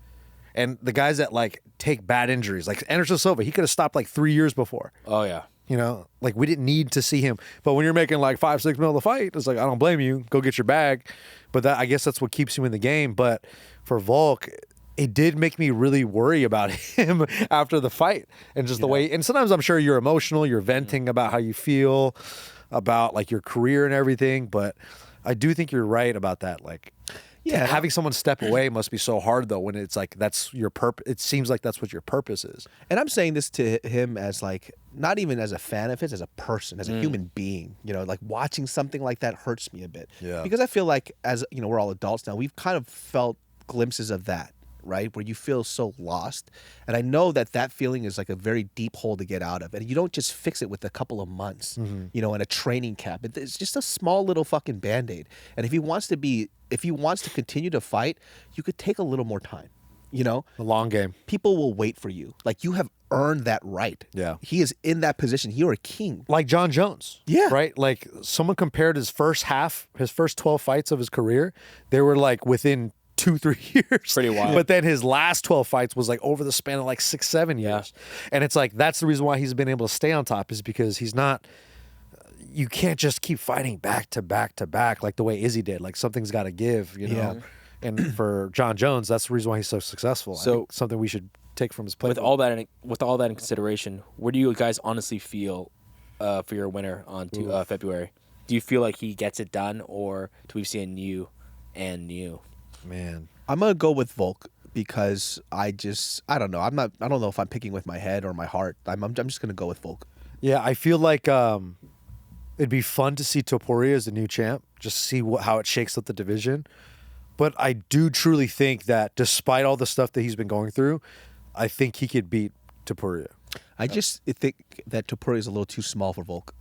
And the guys that like take bad injuries, like Anderson Silva, he could have stopped like 3 years before. Oh yeah. You know, like we didn't need to see him. But when you're making like $5-6 million to fight, it's like I don't blame you. Go get your bag. But that I guess that's what keeps you in the game. But for Volk, it did make me really worry about him after the fight and just the way. And sometimes I'm sure you're emotional. You're venting about how you feel about like your career and everything. But I do think you're right about that. Like, Yeah. having someone step away must be so hard though when it's like that's your purpose. It seems like that's what your purpose is. And I'm saying this to him as like, not even as a fan of his, as a person, as a human being. You know, like watching something like that hurts me a bit. Yeah. Because I feel like, as you know, we're all adults now. We've kind of felt glimpses of that, right? Where you feel so lost. And I know that that feeling is like a very deep hole to get out of. And you don't just fix it with a couple of months, you know, in a training camp. It's just a small little fucking Band-Aid. And if he wants to continue to fight, you could take a little more time. You know, The long game. people will wait for you. Like you have earned that right. Yeah. He is in that position. You're a king. Like John Jones. Yeah. Right? Like someone compared his first 12 fights of his career, they were like within 2-3 years. Pretty wild. But then his last 12 fights was like over the span of like 6-7 years. And it's like that's the reason why he's been able to stay on top is because he's not you can't just keep fighting back to back to back like the way Izzy did. Like something's got to give, you know. And for John Jones, that's the reason why he's so successful. So- I think something we should take from his play. With all that in consideration, where do you guys honestly feel for your winner on February? Do you feel like he gets it done, or do we see a new? Man. I'm gonna go with Volk because I don't know. I don't know if I'm picking with my head or my heart. I'm just gonna go with Volk. Yeah, I feel like it'd be fun to see Topuria as the new champ, just see how it shakes up the division. But I do truly think that despite all the stuff that he's been going through, I think he could beat Topuria. I just think that Topuria is a little too small for Volk.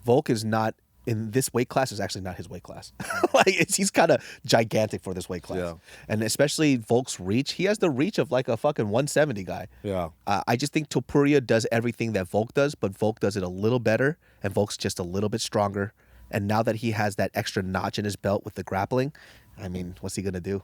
Volk is not in this weight class. Is actually not his weight class. He's kind of gigantic for this weight class. Yeah. And especially Volk's reach. He has the reach of like a fucking 170 guy. Yeah. I just think Topuria does everything that Volk does, but Volk does it a little better, and Volk's just a little bit stronger. And now that he has that extra notch in his belt with the grappling, I mean, what's he gonna do?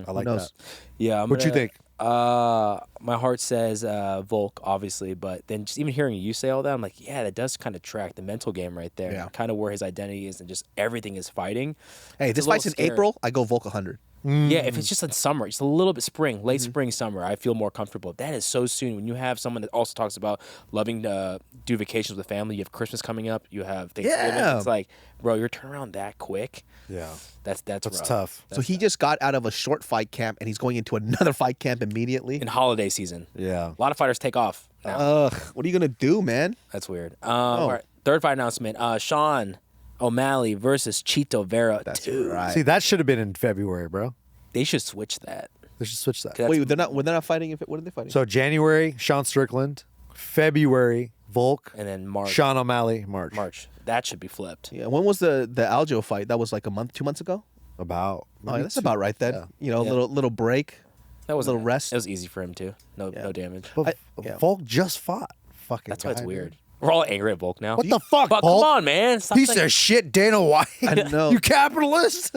I like knows? that. Yeah, What you think? My heart says Volk, obviously, but then just even hearing you say all that, I'm like, yeah, that does kind of track the mental game right there. Yeah. Kind of where his identity is and just everything is fighting. Hey, It's this a little fight's in scary. April. I go Volk 100. Yeah, if it's just in summer, just a little bit spring, late spring, summer, I feel more comfortable. That is so soon. When you have someone that also talks about loving to do vacations with family, you have Christmas coming up, you have Thanksgiving. Yeah. It's like, bro, your turnaround that quick. Yeah. That's rough. tough. So he just got out of a short fight camp and he's going into another fight camp immediately. In holiday season, Yeah. a lot of fighters take off now. Ugh, what are you gonna do, man? That's weird. All right, third fight announcement: Sean O'Malley versus Chito Vera. That's Dude, right. See, that should have been in February, bro. they should switch that. They should switch that. That's- Wait, they're not fighting. What are they fighting? So January, Sean Strickland. February, Volk. And then March. Sean O'Malley, March. That should be flipped. Yeah, when was the Aljo fight? That was like a month, 2 months ago. About. Oh, yeah, that's about right then. Yeah. You know, Yeah. little break. That was little rest. It was easy for him too. No damage. But yeah. Volk just fought. Fucking That's why it's guy, weird. dude. We're all angry at Volk now. What the fuck, But Volk? come on, man. Stop Piece saying- of shit, Dana White. I know. You capitalist.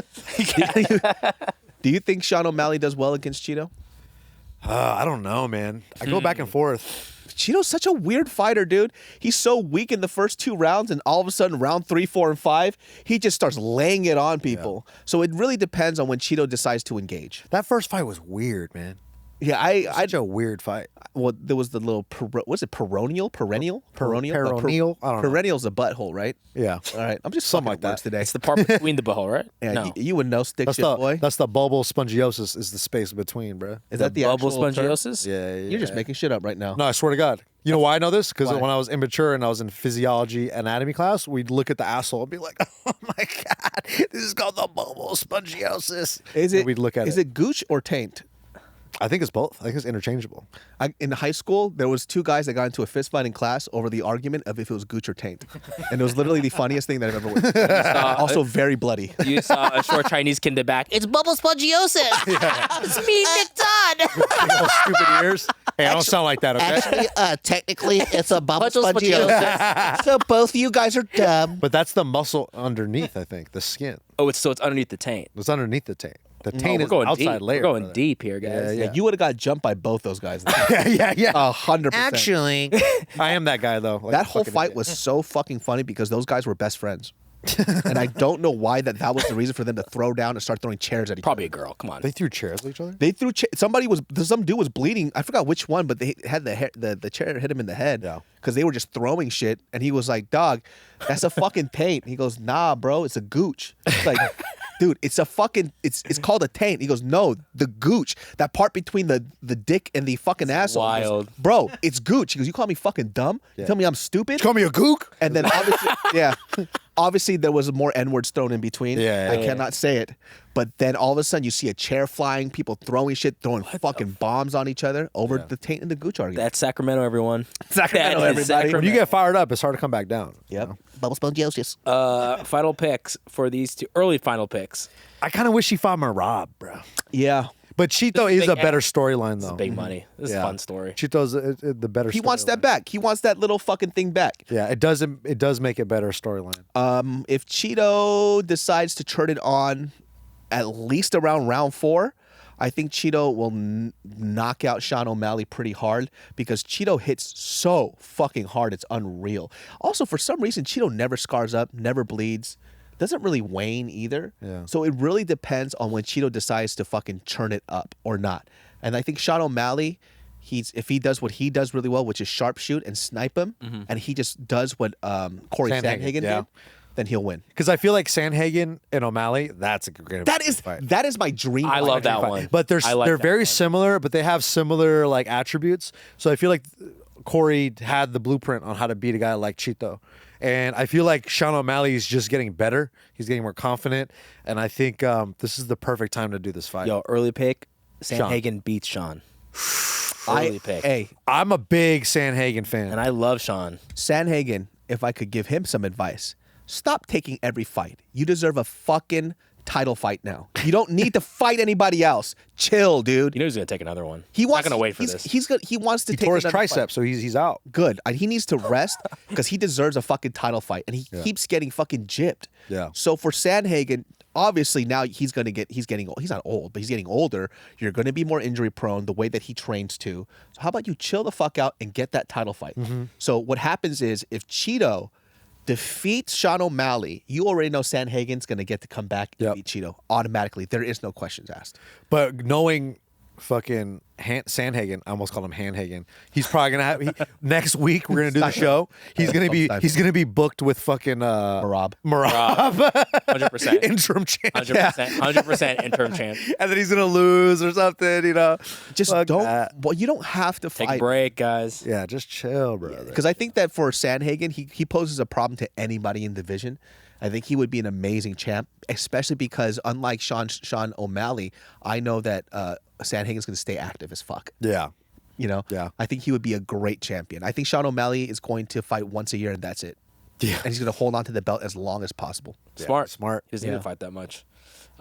Do you think Sean O'Malley does well against Chito? I don't know, man. I go back and forth. Chito's such a weird fighter, dude. He's so weak in the first 2 rounds, and all of a sudden, round 3, 4, and 5, he just starts laying it on people. So it really depends on when Chito decides to engage. That first fight was weird, man. Yeah, Such a weird fight. well, there was the little, what's it, perennial? Perennial? I don't know. Perennial's a butthole, right? Yeah. All right, I'm just Something fucking like words that. today. It's the part between the butthole, right? Yeah, no. you would know, stick That's shit boy. the bubble spongiosis is the space between, bro. Is that the bubble actual term? spongiosis? Yeah, You're just making shit up right now. No, I swear to God. You know why I know this? Because Why? when I was immature and I was in physiology anatomy class, we'd look at the asshole and be like, "Oh my God, this is called the bubble spongiosis." Is it? And we'd look at Is it gooch or taint? I think it's both. I think it's interchangeable. In high school, there was 2 guys that got into a fist fight in class over the argument of if it was gooch or taint, and it was literally the funniest thing that I've ever witnessed. Also very bloody. You saw a short Chinese kid in the back. It's bubble spongiosis. It's me, Nick Todd. Big old stupid ears. Hey, I don't sound like that, okay? Actually, technically, it's a bubble Bubble spongiosis. So both of you guys are dumb. But that's the muscle underneath, I think, the skin. Oh, it's underneath the taint. It's underneath the taint. The Oh, taint we're is the going outside deep. layer. We're going brother. deep here, guys. Yeah. Yeah, you would have got jumped by both those guys. yeah. 100%. Actually, I am that guy though. Like that a whole fucking fight idiot. was so fucking funny because those guys were best friends. And I don't know why that was the reason for them to throw down and start throwing chairs at each Probably a other. girl. Come on. They threw chairs at each other. They threw some dude was bleeding. I forgot which one, but they had the chair hit him in the head. Yeah. Because they were just throwing shit, and he was like, "Dog, that's a fucking taint." He goes, "Nah, bro, it's a gooch." It's like, dude, it's a fucking it's called a taint. He goes, "No, the gooch, that part between the dick and the fucking asshole." He goes, wild. bro, it's gooch. He goes, "You call me fucking dumb? You tell me I'm stupid?" Call me a gook. And then obviously, yeah, obviously there was more N-words thrown in between. Yeah, I yeah. cannot say it. But then all of a sudden you see a chair flying, people throwing shit, throwing fucking bombs on each other over the taint and the gooch argument. That's Sacramento, everyone. Sacramento, That is everybody. When you get fired up, it's hard to come back down. Yep. Bubble spongiosis. Final picks for these 2 early final picks. I kind of wish he fought Marab, bro. Yeah. But Chito is big a better ass. storyline though. Big money. This is a fun story. Chito's the better. He wants that storyline. back. He wants that little fucking thing back. Yeah, it does make a better storyline. If Chito decides to turn it on at least around round 4, I think Chito will knock out Sean O'Malley pretty hard because Chito hits so fucking hard, it's unreal. Also, for some reason, Chito never scars up, never bleeds, doesn't really wane either. Yeah. So it really depends on when Chito decides to fucking turn it up or not. And I think Sean O'Malley, if he does what he does really well, which is sharpshoot and snipe him, and he just does what Corey Sandhagen did, then he'll win. Because I feel like Sandhagen and O'Malley, that's a great fight. That is my dream. I fight. love that one. But they're I like they're that very one. similar, but they have similar like attributes. So I feel like Corey had the blueprint on how to beat a guy like Chito. And I feel like Sean O'Malley is just getting better. He's getting more confident. And I think this is the perfect time to do this fight. Yo, early pick. Sean. Sandhagen beats Sean. Early pick. Hey, I'm a big Sandhagen fan. And I love Sean. Sandhagen, if I could give him some advice, stop taking every fight. You deserve a fucking title fight now. You don't need to fight anybody else. Chill, dude. You know he's gonna take another one. He wants. Not gonna wait for he's, this. He's good. He wants to he take tore his another tricep, fight. so he's out. Good. He needs to rest because he deserves a fucking title fight, and he keeps getting fucking gypped. Yeah. So for Sandhagen, obviously now he's getting old. He's not old, but he's getting older. You're going to be more injury prone the way that he trains too. So how about you chill the fuck out and get that title fight? So what happens is if Chito defeats Sean O'Malley, you already know Sandhagen's going to get to come back and beat Chito automatically. There is no questions asked. But knowing fucking Sandhagen, I almost called him Handhagen. He's probably gonna have next week. We're gonna do the show. He's gonna be booked with fucking Marab. 100%. interim champ. 100% interim champ. And then he's gonna lose or something. You know, Just Fuck don't. that. Well, you don't have to Take fight. a break, guys. Yeah, just chill, brother. Because I think that for Sandhagen, he poses a problem to anybody in the division. I think he would be an amazing champ, especially because unlike Sean O'Malley, I know that Sandhagen's going to stay active as fuck. Yeah. You know? Yeah. I think he would be a great champion. I think Sean O'Malley is going to fight once a year and that's it. Yeah. And he's going to hold on to the belt as long as possible. Smart. smart. He doesn't need to fight that much.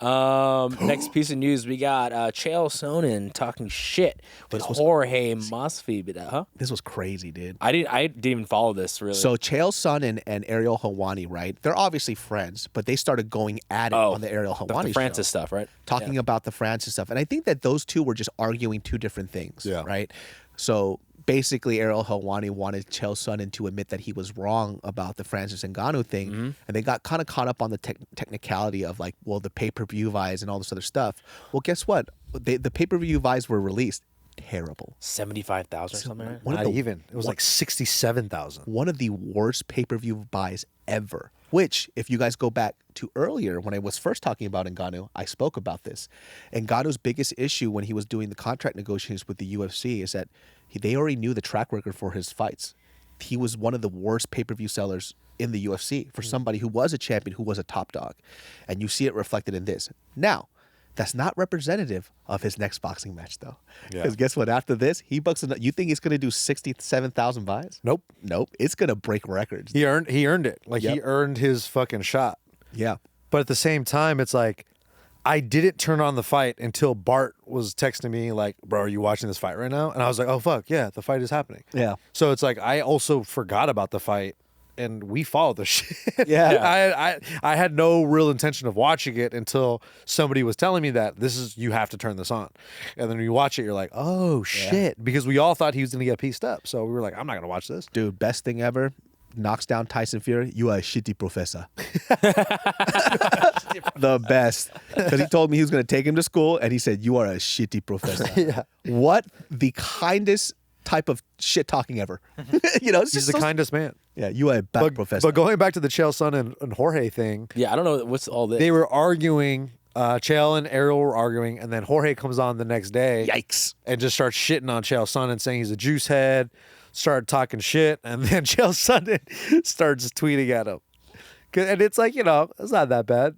Next piece of news, we got Chael Sonnen talking shit with Jorge Masvidal. Huh? This was crazy, dude. I didn't even follow this really. So Chael Sonnen and Ariel Helwani, right? They're obviously friends, but they started going at it on the Ariel Helwani the Francis show. stuff, right? Talking about the Francis stuff. And I think that those two were just arguing two different things, Yeah. right? So basically Ariel Helwani wanted Chael Sonnen to admit that he was wrong about the Francis Ngannou thing, and they got kind of caught up on the technicality of like, well, the pay-per-view buys and all this other stuff. Well, guess what? The pay-per-view buys were released. Terrible. 75,000 or something. Right? Not even. It was like 67,000. One of the worst pay-per-view buys ever. Which, if you guys go back to earlier when I was first talking about Ngannou, I spoke about this. Ngannou's biggest issue when he was doing the contract negotiations with the UFC is that they already knew the track record for his fights. He was one of the worst pay-per-view sellers in the UFC for somebody who was a champion, who was a top dog. And you see it reflected in this. Now, that's not representative of his next boxing match, though. Because guess what? After this, he bucks. You think he's going to do 67,000 buys? Nope. It's going to break records. He earned it. Like he earned his fucking shot. Yeah. But at the same time, it's like I didn't turn on the fight until Bart was texting me like, "Bro, are you watching this fight right now?" And I was like, "Oh fuck, yeah, the fight is happening." Yeah. So it's like I also forgot about the fight. And we followed the shit. Yeah. I had no real intention of watching it until somebody was telling me that you have to turn this on. And then when you watch it, you're like, oh shit. Because we all thought he was going to get pieced up. So we were like, I'm not going to watch this. Dude, best thing ever. Knocks down Tyson Fury. You are a shitty professor. The best. Because he told me he was going to take him to school and he said, you are a shitty professor. Yeah. What the kindest type of shit talking ever. It's He's just the kindest man. Yeah, you are a bad professor. But going back to the Chael Sonnen and Jorge thing. Yeah, I don't know what's all this. They were arguing. Chael and Ariel were arguing, and then Jorge comes on the next day. Yikes. And just starts shitting on Chael Sonnen, saying he's a juice head, started talking shit, and then Chael Sonnen starts tweeting at him. And it's like, it's not that bad.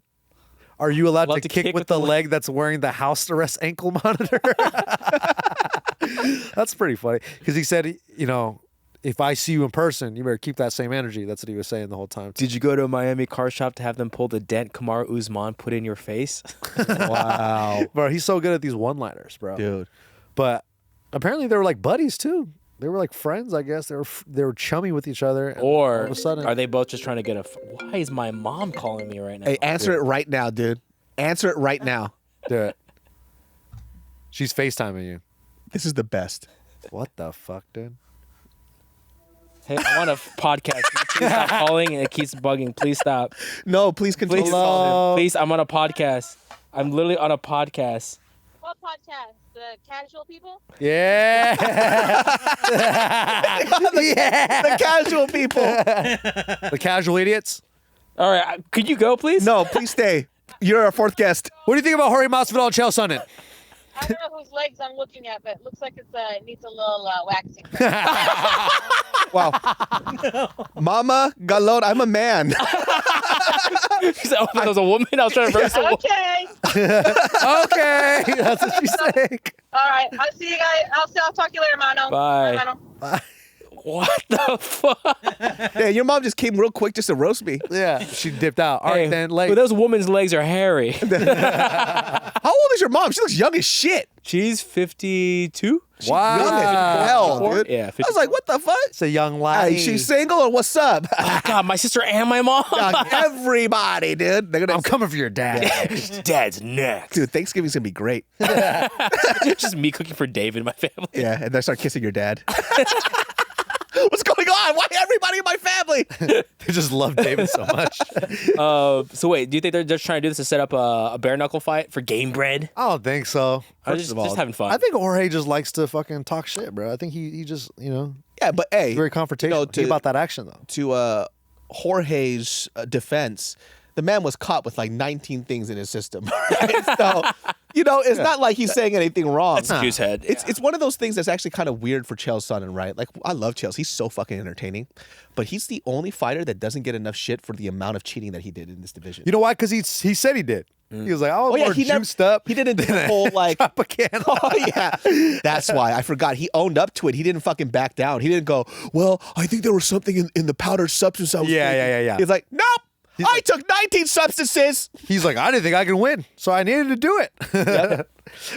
Are you allowed to kick with the leg that's wearing the house arrest ankle monitor? That's pretty funny. Because he said, if I see you in person, you better keep that same energy. That's what he was saying the whole time. Did you go to a Miami car shop to have them pull the dent Kamaru Usman put in your face? Wow. Bro, he's so good at these one-liners, bro. Dude. But apparently they were like buddies, too. They were like friends, I guess. They were chummy with each other. And Or all of a sudden, are they both just trying to get why is my mom calling me right now? Hey, answer it right now, dude. Answer it right now. do it. She's FaceTiming you. This is the best. What the fuck, dude? Hey, I want a podcast. Please stop calling and it keeps bugging. Please stop. No, please continue. Please, I'm on a podcast. I'm literally on a podcast. What podcast? The casual people? Yeah. The casual people. The casual idiots. All right, could you go, please? No, please stay. You're our fourth guest. What do you think about Jorge Masvidal and Chael Sonnen? I don't know whose legs I'm looking at, but it looks like it needs a little waxing. Wow. Mama Galon, I'm a man. She said, there was a woman. I was trying to verse a woman. Okay. Okay. That's what she's saying. All right. I'll see you guys. I'll talk to you later, Mano. Bye. Mano. What the fuck? Yeah, your mom just came real quick just to roast me. Yeah, she dipped out. All right, then, but those women's legs are hairy. How old is your mom? She looks young as shit. She's 52. Wow. Young as hell, dude. Yeah, I was like, what the fuck? It's a young lady. Hey, she's single or what's up? Oh, God, my sister and my mom. Everybody, dude. They're gonna. I'm coming for your dad. Dad's next. Dude, Thanksgiving's gonna be great. Just me cooking for David and my family. Yeah, and then start kissing your dad. What's going on? Why everybody in my family? They just love David so much. So wait, do you think they're just trying to do this to set up a bare knuckle fight for game bread? I don't think so. Or just having fun? I think Jorge just likes to fucking talk shit, bro. I think he just, Yeah, but hey, very confrontational. He about that action, though. To Jorge's defense, the man was caught with like 19 things in his system. Right? So, it's not like he's saying anything wrong. It's juice head. It's one of those things that's actually kind of weird for Chael Sonnen, right? Like, I love Chael. He's so fucking entertaining. But he's the only fighter that doesn't get enough shit for the amount of cheating that he did in this division. You know why? Because he said he did. He was like, I was more he juiced up. He didn't do the whole like drop a can. Oh yeah, that's why I forgot. He owned up to it. He didn't fucking back down. He didn't go, well, I think there was something in the powdered substance I was taking." Yeah. He's like, nope. I took 19 substances. He's like, I didn't think I could win, so I needed to do it.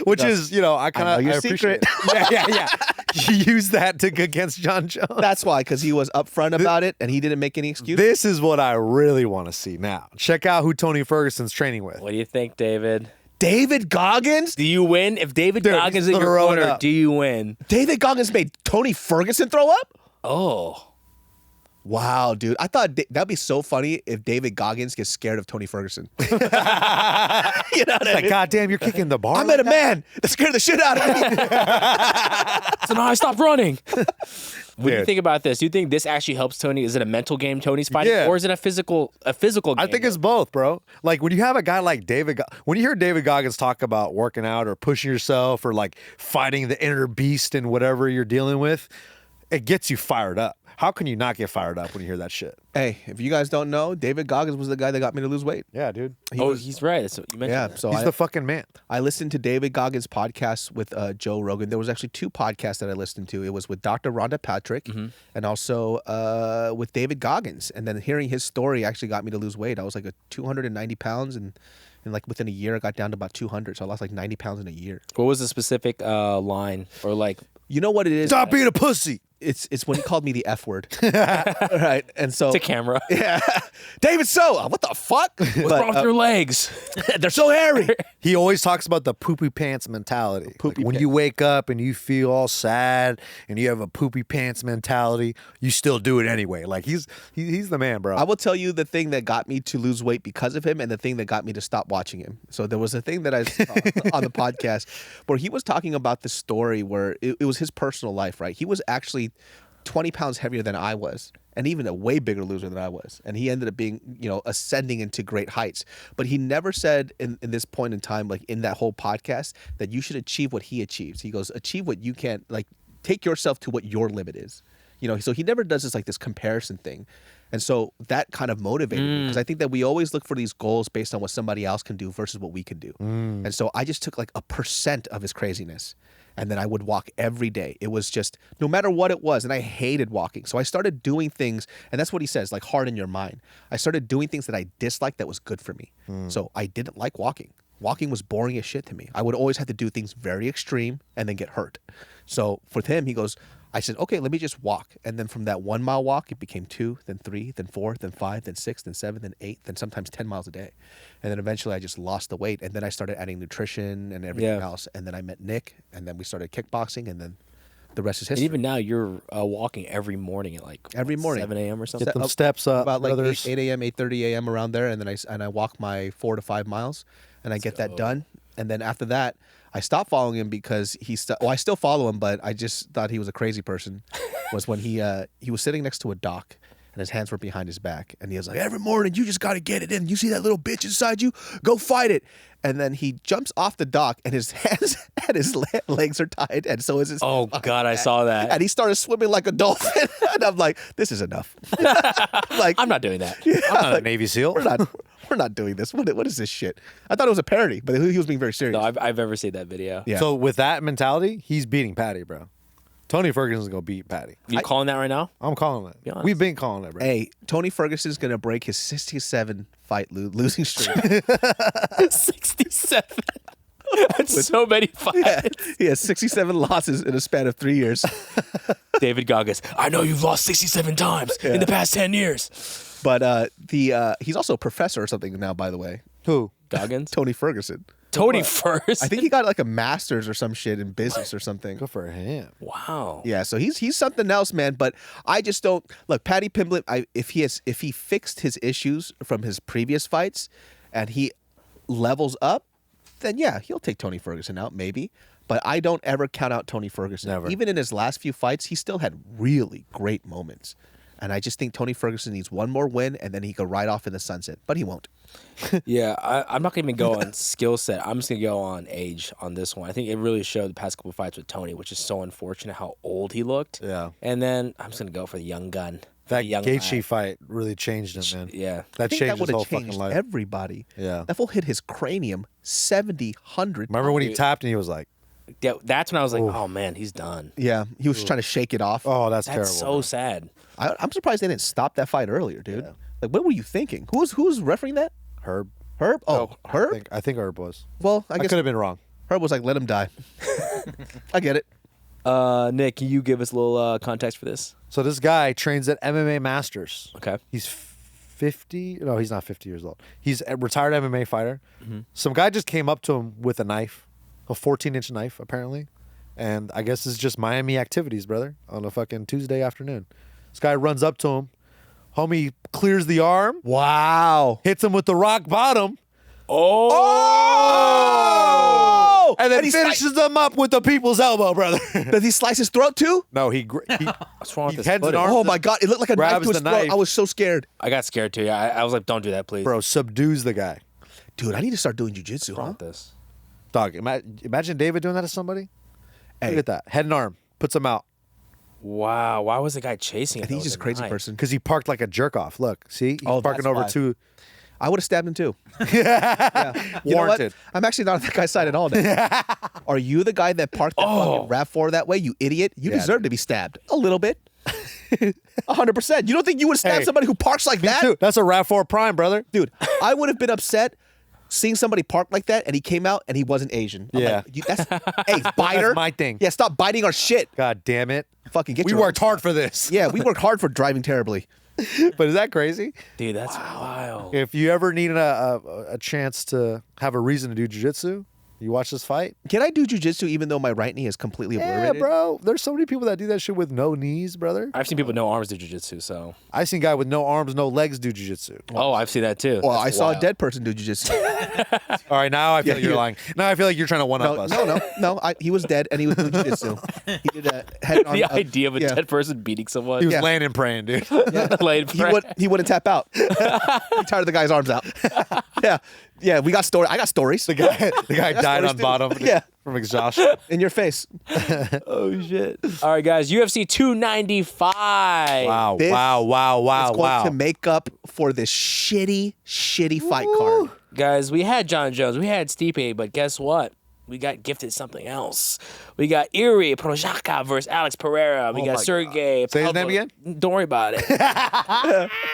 Which is, I kind of appreciate secret. it. Yeah. He used that against John Jones. That's why, because he was upfront about it and he didn't make any excuse. This is what I really want to see now. Check out who Tony Ferguson's training with. What do you think, David? David Goggins? Do you win? If David Dude, Goggins is in he's your throwing corner, up. do you win? David Goggins made Tony Ferguson throw up? Oh. Wow, dude. I thought that'd be so funny if David Goggins gets scared of Tony Ferguson. You know what I Like, mean? goddamn, you're kicking the bar. I met a man that scared the shit out of me. So now I stopped running. What do you Dude. think about this? Do you think this actually helps Tony? Is it a mental game Tony's fighting, Yeah. or is it a physical game? I think it's both, bro. Like when you have a guy like when you hear David Goggins talk about working out or pushing yourself or like fighting the inner beast and whatever you're dealing with, it gets you fired up. How can you not get fired up when you hear that shit? Hey, if you guys don't know, David Goggins was the guy that got me to lose weight. Yeah, dude. He's right. That's what you mentioned. Yeah, that. so He's the fucking man. I listened to David Goggins' podcast with Joe Rogan. There was actually 2 podcasts that I listened to. It was with Dr. Rhonda Patrick and also with David Goggins. And then hearing his story actually got me to lose weight. I was like 290 pounds and like within a year I got down to about 200. So I lost like 90 pounds in a year. What was the specific line or like? You know what it is? Stop being a pussy. It's when he called me the F word. Right. And so To camera. yeah. David what the fuck? What's But, wrong with your legs? they're so hairy. He always talks about the poopy pants mentality. Poopy Like when you wake up and you feel all sad and you have a poopy pants mentality, you still do it anyway. Like he's the man, bro. I will tell you the thing that got me to lose weight because of him and the thing that got me to stop watching him. So there was a thing that I saw on the podcast where he was talking about the story where it was his personal life, right? He was actually 20 pounds heavier than I was and even a way bigger loser than I was. And he ended up being, ascending into great heights. But he never said in this point in time, like in that whole podcast, that you should achieve what he achieves. He goes, achieve what you can, like take yourself to what your limit is. So he never does this comparison thing. And so that kind of motivated me because I think that we always look for these goals based on what somebody else can do versus what we can do. And so I just took like 1% of his craziness. And then I would walk every day. It was just no matter what it was. And I hated walking. So I started doing things. And that's what he says, like harden your mind. I started doing things that I disliked that was good for me. So I didn't like walking. Walking was boring as shit to me. I would always have to do things very extreme and then get hurt. So for him, he goes, I said, okay, let me just walk. And then from that 1 mile walk, it became 2, then 3, then 4, then 5, then 6, then 7, then 8, then sometimes 10 miles a day. And then eventually I just lost the weight. And then I started adding nutrition and everything else. And then I met Nick and then we started kickboxing and then the rest is And history. even now, you're walking every morning at like Every morning. 7 a.m. or something. Get them steps up, About like brothers. 8 a.m., 8:30 a.m. around there. And then I walk my 4 to 5 miles and I get that done. And then after that, I stopped following him because I still follow him, but I just thought he was a crazy person. Was when he was sitting next to a dock and his hands were behind his back. And he was like, every morning, you just got to get it in. You see that little bitch inside you? Go fight it. And then he jumps off the dock and his hands and his legs are tied. And so is his. Oh, God, I saw that. And he started swimming like a dolphin. And I'm like, this is enough. Like, I'm not doing that. I'm not a Navy SEAL. we're not doing this. What is this shit? I thought it was a parody, but he was being very serious. No, I've ever seen that video. Yeah. So with that mentality, he's beating Patty, bro. Tony Ferguson's gonna beat Patty. You calling that right now? I'm calling Be it. honest. We've been calling it, bro. Hey, Tony Ferguson's gonna break his 67 fight losing streak. 67. That's so many fights. Yeah, he has 67 losses in a span of 3 years. David Goggins. I know you've lost 67 times in the past 10 years. But he's also a professor or something now, by the way. Who? Goggins? Tony Ferguson. Tony first. I think he got like a master's or some shit in business or something. Good for him. Wow. Yeah, so he's something else, man. But I just don't look. Patty Pimblett. If he fixed his issues from his previous fights, and he levels up, then yeah, he'll take Tony Ferguson out maybe. But I don't ever count out Tony Ferguson. Never. Even in his last few fights, he still had really great moments. And I just think Tony Ferguson needs one more win, and then he could ride off in the sunset. But he won't. Yeah, I'm not going to even go on skill set. I'm just going to go on age on this one. I think it really showed the past couple fights with Tony, which is so unfortunate how old he looked. Yeah. And then I'm just going to go for the young gun. That The young Gaethje lad. fight really changed him, man. Yeah. That I think changed that his would whole have fucking changed life. everybody. Yeah. That fool hit his cranium 70, 100. Remember when he tapped and he was like, Yeah, that's when I was like, oh, man, he's done. Yeah, he was trying to shake it off. "Oh, that's That's terrible." so sad. I'm surprised they didn't stop that fight earlier, dude. Like, what were you thinking? Who's refereeing that? Herb. Herb? Oh, Herb? I think Herb was. Well, I I guess could have been wrong. Herb was like, let him die. I get it. Nick, can you give us a little context for this? So this guy trains at MMA Masters. Okay. He's 50. No, he's not 50 years old. He's a retired MMA fighter. Some guy just came up to him with a knife, a 14-inch knife, apparently. And I guess it's just Miami activities, brother, on a fucking Tuesday afternoon. This guy runs up to him. Homie clears the arm, Wow. hits him with the rock bottom, Oh! and then he finishes him up with the people's elbow, brother. Does he slice his throat too? No, he What's wrong with he this heads and footage? arms. Oh my God! It looked like a knife Grabs to his the throat. knife. I was so scared, I got scared too. Yeah, I was like, don't do that, please. Bro, subdues the guy. dude. I need to start doing jujitsu, What's wrong huh? with this? Dog, imagine David doing that to somebody. Hey. Look at that. Head and arm. Puts him out. Wow. Why was the guy chasing I him? think he's just a crazy person. Because he parked like a jerk off. Look, see? He's Oh, parking that's over why. two. I would have stabbed him too. Yeah. You know what? Warranted. I'm actually not on that guy's side at all. Now. Are you the guy that parked that fucking RAV4 that way? You idiot! You Yeah, deserve to be stabbed a little bit. 100%. You don't think you would stab Hey, somebody who parks like that? Dude, that's a RAV4 Prime, brother. Dude, I would have been upset seeing somebody park like that and he came out and he wasn't Asian. I'm Yeah. like, that's, hey, biter. my thing. Yeah, stop biting our shit. God damn it. Fucking get We your worked hard for this. Yeah, we worked hard for driving terribly. But is that crazy? Dude, that's wild. If you ever need a chance to have a reason to do jiu-jitsu, you watch this fight. Can I do jujitsu even though my right knee is completely Yeah, obliterated? bro. There's so many people that do that shit with no knees, brother. I've seen people with no arms do jiu-jitsu, so. I seen a guy with no arms, no legs do jiu-jitsu. Oh, I've seen that too. Well, That's I saw a wild. dead person do jujitsu. All right, now I feel like you're yeah. lying. Now I feel like you're trying to one-up us. No. He was dead and he was doing jujitsu. He did a head on. The idea of a yeah. dead person beating someone. He was Yeah. laying and praying, dude. Laid He wouldn't tap out. He tired of the guy's arms out. Yeah. We got story. I got stories. The guy died stories on too. bottom Yeah. from exhaustion. In your face. Oh shit! All right, guys. UFC 295. Wow, This wow, It's going to make up for this shitty fight card. Guys, we had John Jones, we had Stipe, but guess what? We got gifted something else. We got Jiří Procházka versus Alex Pereira. We got Sergei. Say his name Pavlovich. again? Don't worry about it.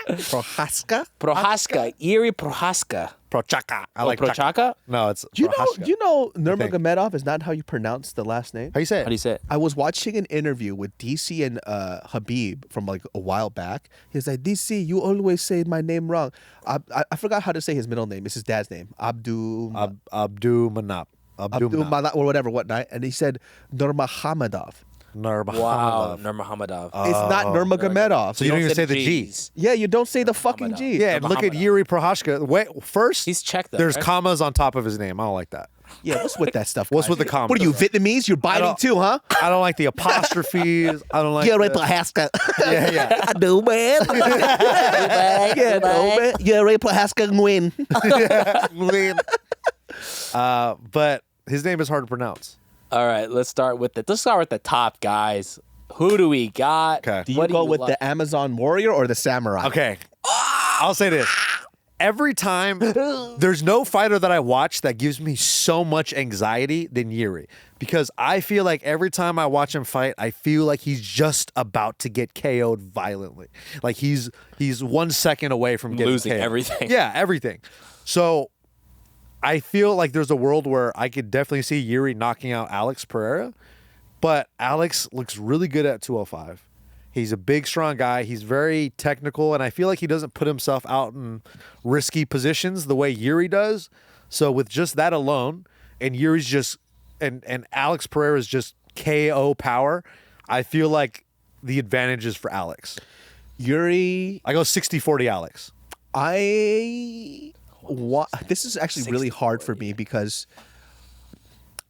Procházka? Procházka. Jiří Procházka. Procházka. I Oh, like Procházka? No, it's You Procházka. know Nurmagomedov is not how you pronounce the last name? How you say it? How do you say it? I was watching an interview with DC and Habib from like a while back. He's like, DC, you always say my name wrong. I forgot how to say his middle name. It's his dad's name. Abdul Abdulmanap. Manap or whatnot. And he said Nurmagomedov. Wow, Nurmagomedov. It's not Nurmagomedov. So you don't even say the G's. G. Yeah, you don't say the fucking G. Yeah, and look at Jiří Procházka. Wait, first, He's Czech though. there's right? commas on top of his name. I don't like that. Yeah, what's with that stuff? What's guys? with the commas? What are you, Vietnamese? You're biting don't- too, huh? I don't like the apostrophes. I don't like Jiří the- Procházka. Yeah. I do, man. Yeah, no, man. Jiří Procházka win. But his name is hard to pronounce. All right, let's start with the top guys. Who do we got? Okay. Do you What go with like? the Amazon warrior or the samurai? Okay. I'll say this. Every time, there's no fighter that I watch that gives me so much anxiety than Jiří. Because I feel like every time I watch him fight, I feel like he's just about to get KO'd violently. Like he's 1 second away from getting Losing KO'd. everything. Yeah, everything. So I feel like there's a world where I could definitely see Jiří knocking out Alex Pereira. But Alex looks really good at 205. He's a big, strong guy. He's very technical, and I feel like he doesn't put himself out in risky positions the way Jiří does. So with just that alone, and Yuri's just and Alex Pereira's just KO power, I feel like the advantage is for Alex. Jiří, I go 60-40 Alex. this is actually really hard for me because,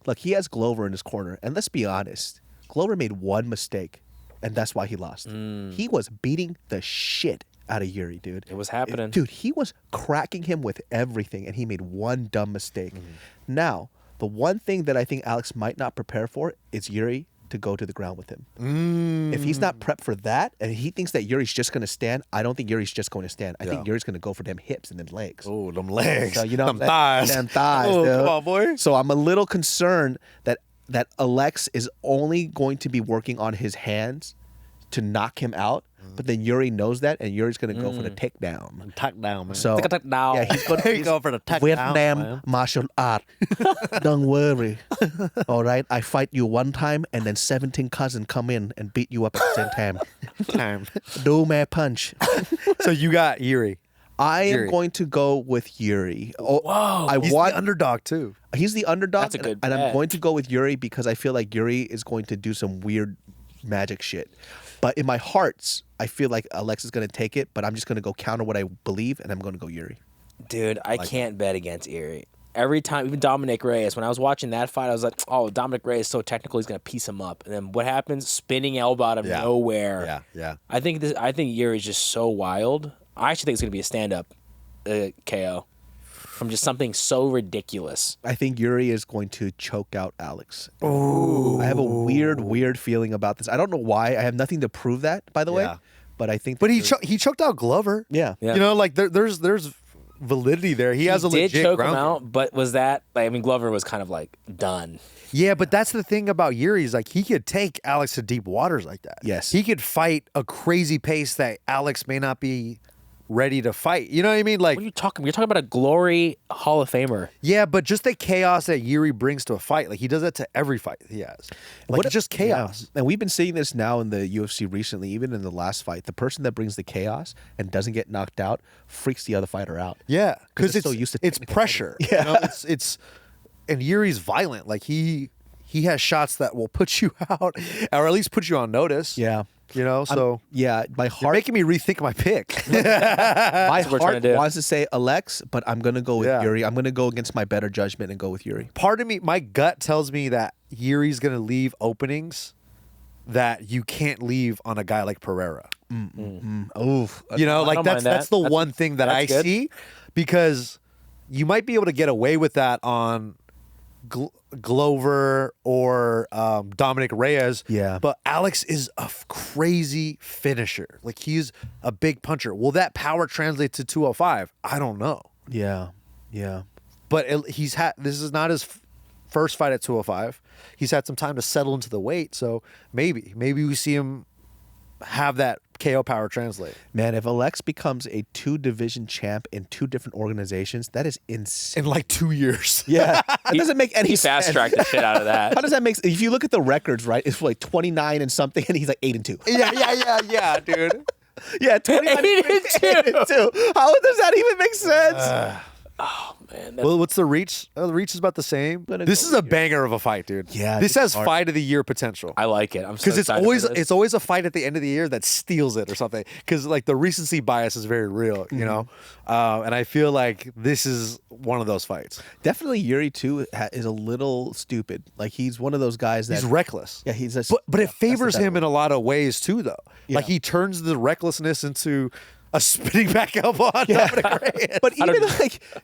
look, he has Glover in his corner, and let's be honest, Glover made one mistake, and that's why he lost. He was beating the shit out of Jiří, dude. It was happening. Dude, he was cracking him with everything, and he made one dumb mistake. Now, the one thing that I think Alex might not prepare for is Jiří to go to the ground with him. If he's not prepped for that, and he thinks that Yuri's just going to stand, I don't think Yuri's just going to stand. I think Yuri's going to go for them hips and then legs. Oh, them legs. So, you know, them thighs. Them thighs, Oh, dude. come on, boy. So I'm a little concerned that Alex is only going to be working on his hands to knock him out, but then Jiří knows that, and Yuri's going to go for the takedown. Tuck down, man. So Takedown. yeah, he's going He go for the tuck Vietnam down, man. martial art. Don't worry. All right, I fight you one time, and then 17 cousins come in and beat you up at the same time. Time. Do my punch. So you got Jiří. I am Yuri. going to go with Yuri. Oh, Whoa. I He's want. the underdog too. He's the underdog, That's a good and I'm bet. going to go with Yuri because I feel like Yuri is going to do some weird magic shit. But in my hearts, I feel like Alex is going to take it, but I'm just going to go counter what I believe, and I'm going to go Yuri. Dude, I can't bet against Erie. Every time, even Dominic Reyes, when I was watching that fight, I was like, oh, Dominic Reyes is so technical, he's going to piece him up. And then what happens? Spinning elbow out of nowhere. Yeah. I think Yuri's just so wild. I actually think it's going to be a stand-up KO from just something so ridiculous. I think Yuri is going to choke out Alex. Ooh. I have a weird feeling about this. I don't know why. I have nothing to prove that, by the way. Yeah. But I think. But he choked out Glover. Yeah. Yeah. You know, like there's validity there. He has a Did legit choke ground him game. out, but was that, I mean, Glover was kind of like done. Yeah, but that's the thing about Yuri is like he could take Alex to deep waters like that. Yes. He could fight a crazy pace that Alex may not be ready to fight. You know what I mean? Like, What are you talking? You're talking about a glory Hall of Famer. yeah, but just the chaos that Yuri brings to a fight, like he does that to every fight he has. Like it's just chaos. Yeah. And we've been seeing this now in the UFC recently, even in the last fight. The person that brings the chaos and doesn't get knocked out freaks the other fighter out. Yeah, because they're it's so used to it's technical pressure. fighting. You know, it's and Yuri's violent. Like he has shots that will put you out, or at least put you on notice. Yeah. You know, so Yeah, my you're heart making me rethink my pick. my what we're trying heart to do. wants to say Alex, but I'm gonna go with Yeah. Yuri. I'm gonna go against my better judgment and go with Yuri. Part of me, my gut tells me that Yuri's going to leave openings that you can't leave on a guy like Pereira. Oof. You know, I like don't that's mind that's that. the one thing that I that's good. see, because you might be able to get away with that on Glover or Dominic Reyes. Yeah. But Alex is a is finisher. Like he's a big puncher. Will that power translate to 205? I don't know. Yeah. But this is not his first fight at 205. He's had some time to settle into the weight, so maybe we see him have that KO power translate. Man, if Alex becomes a 2-division champ in 2 different organizations, that is insane. In like 2 years. Yeah. That doesn't make any He sense. fast-tracked the shit out of that. How does that make sense? If you look at the records, right, it's like 29 and something, and he's like 8-2. yeah, dude. Yeah, 29 8 and 2. How does that even make sense? Man, Well, what's the reach? The reach is about the same. gonna This go is a with banger of a fight, dude. Yeah, this it's has hard. fight of the year potential. I like it. I'm so Because it's excited for this. always a fight at the end of the year that steals it or something. Because like the recency bias is very real, you know. And I feel like this is one of those fights. Definitely Yuri, too, is a little stupid. Like, he's one of those guys that... He's reckless. Yeah, he's a... But yeah, it favors that's the him in a lot of ways too, though. Like Yeah. he turns the recklessness into a spinning back elbow on Dominic Reyes. But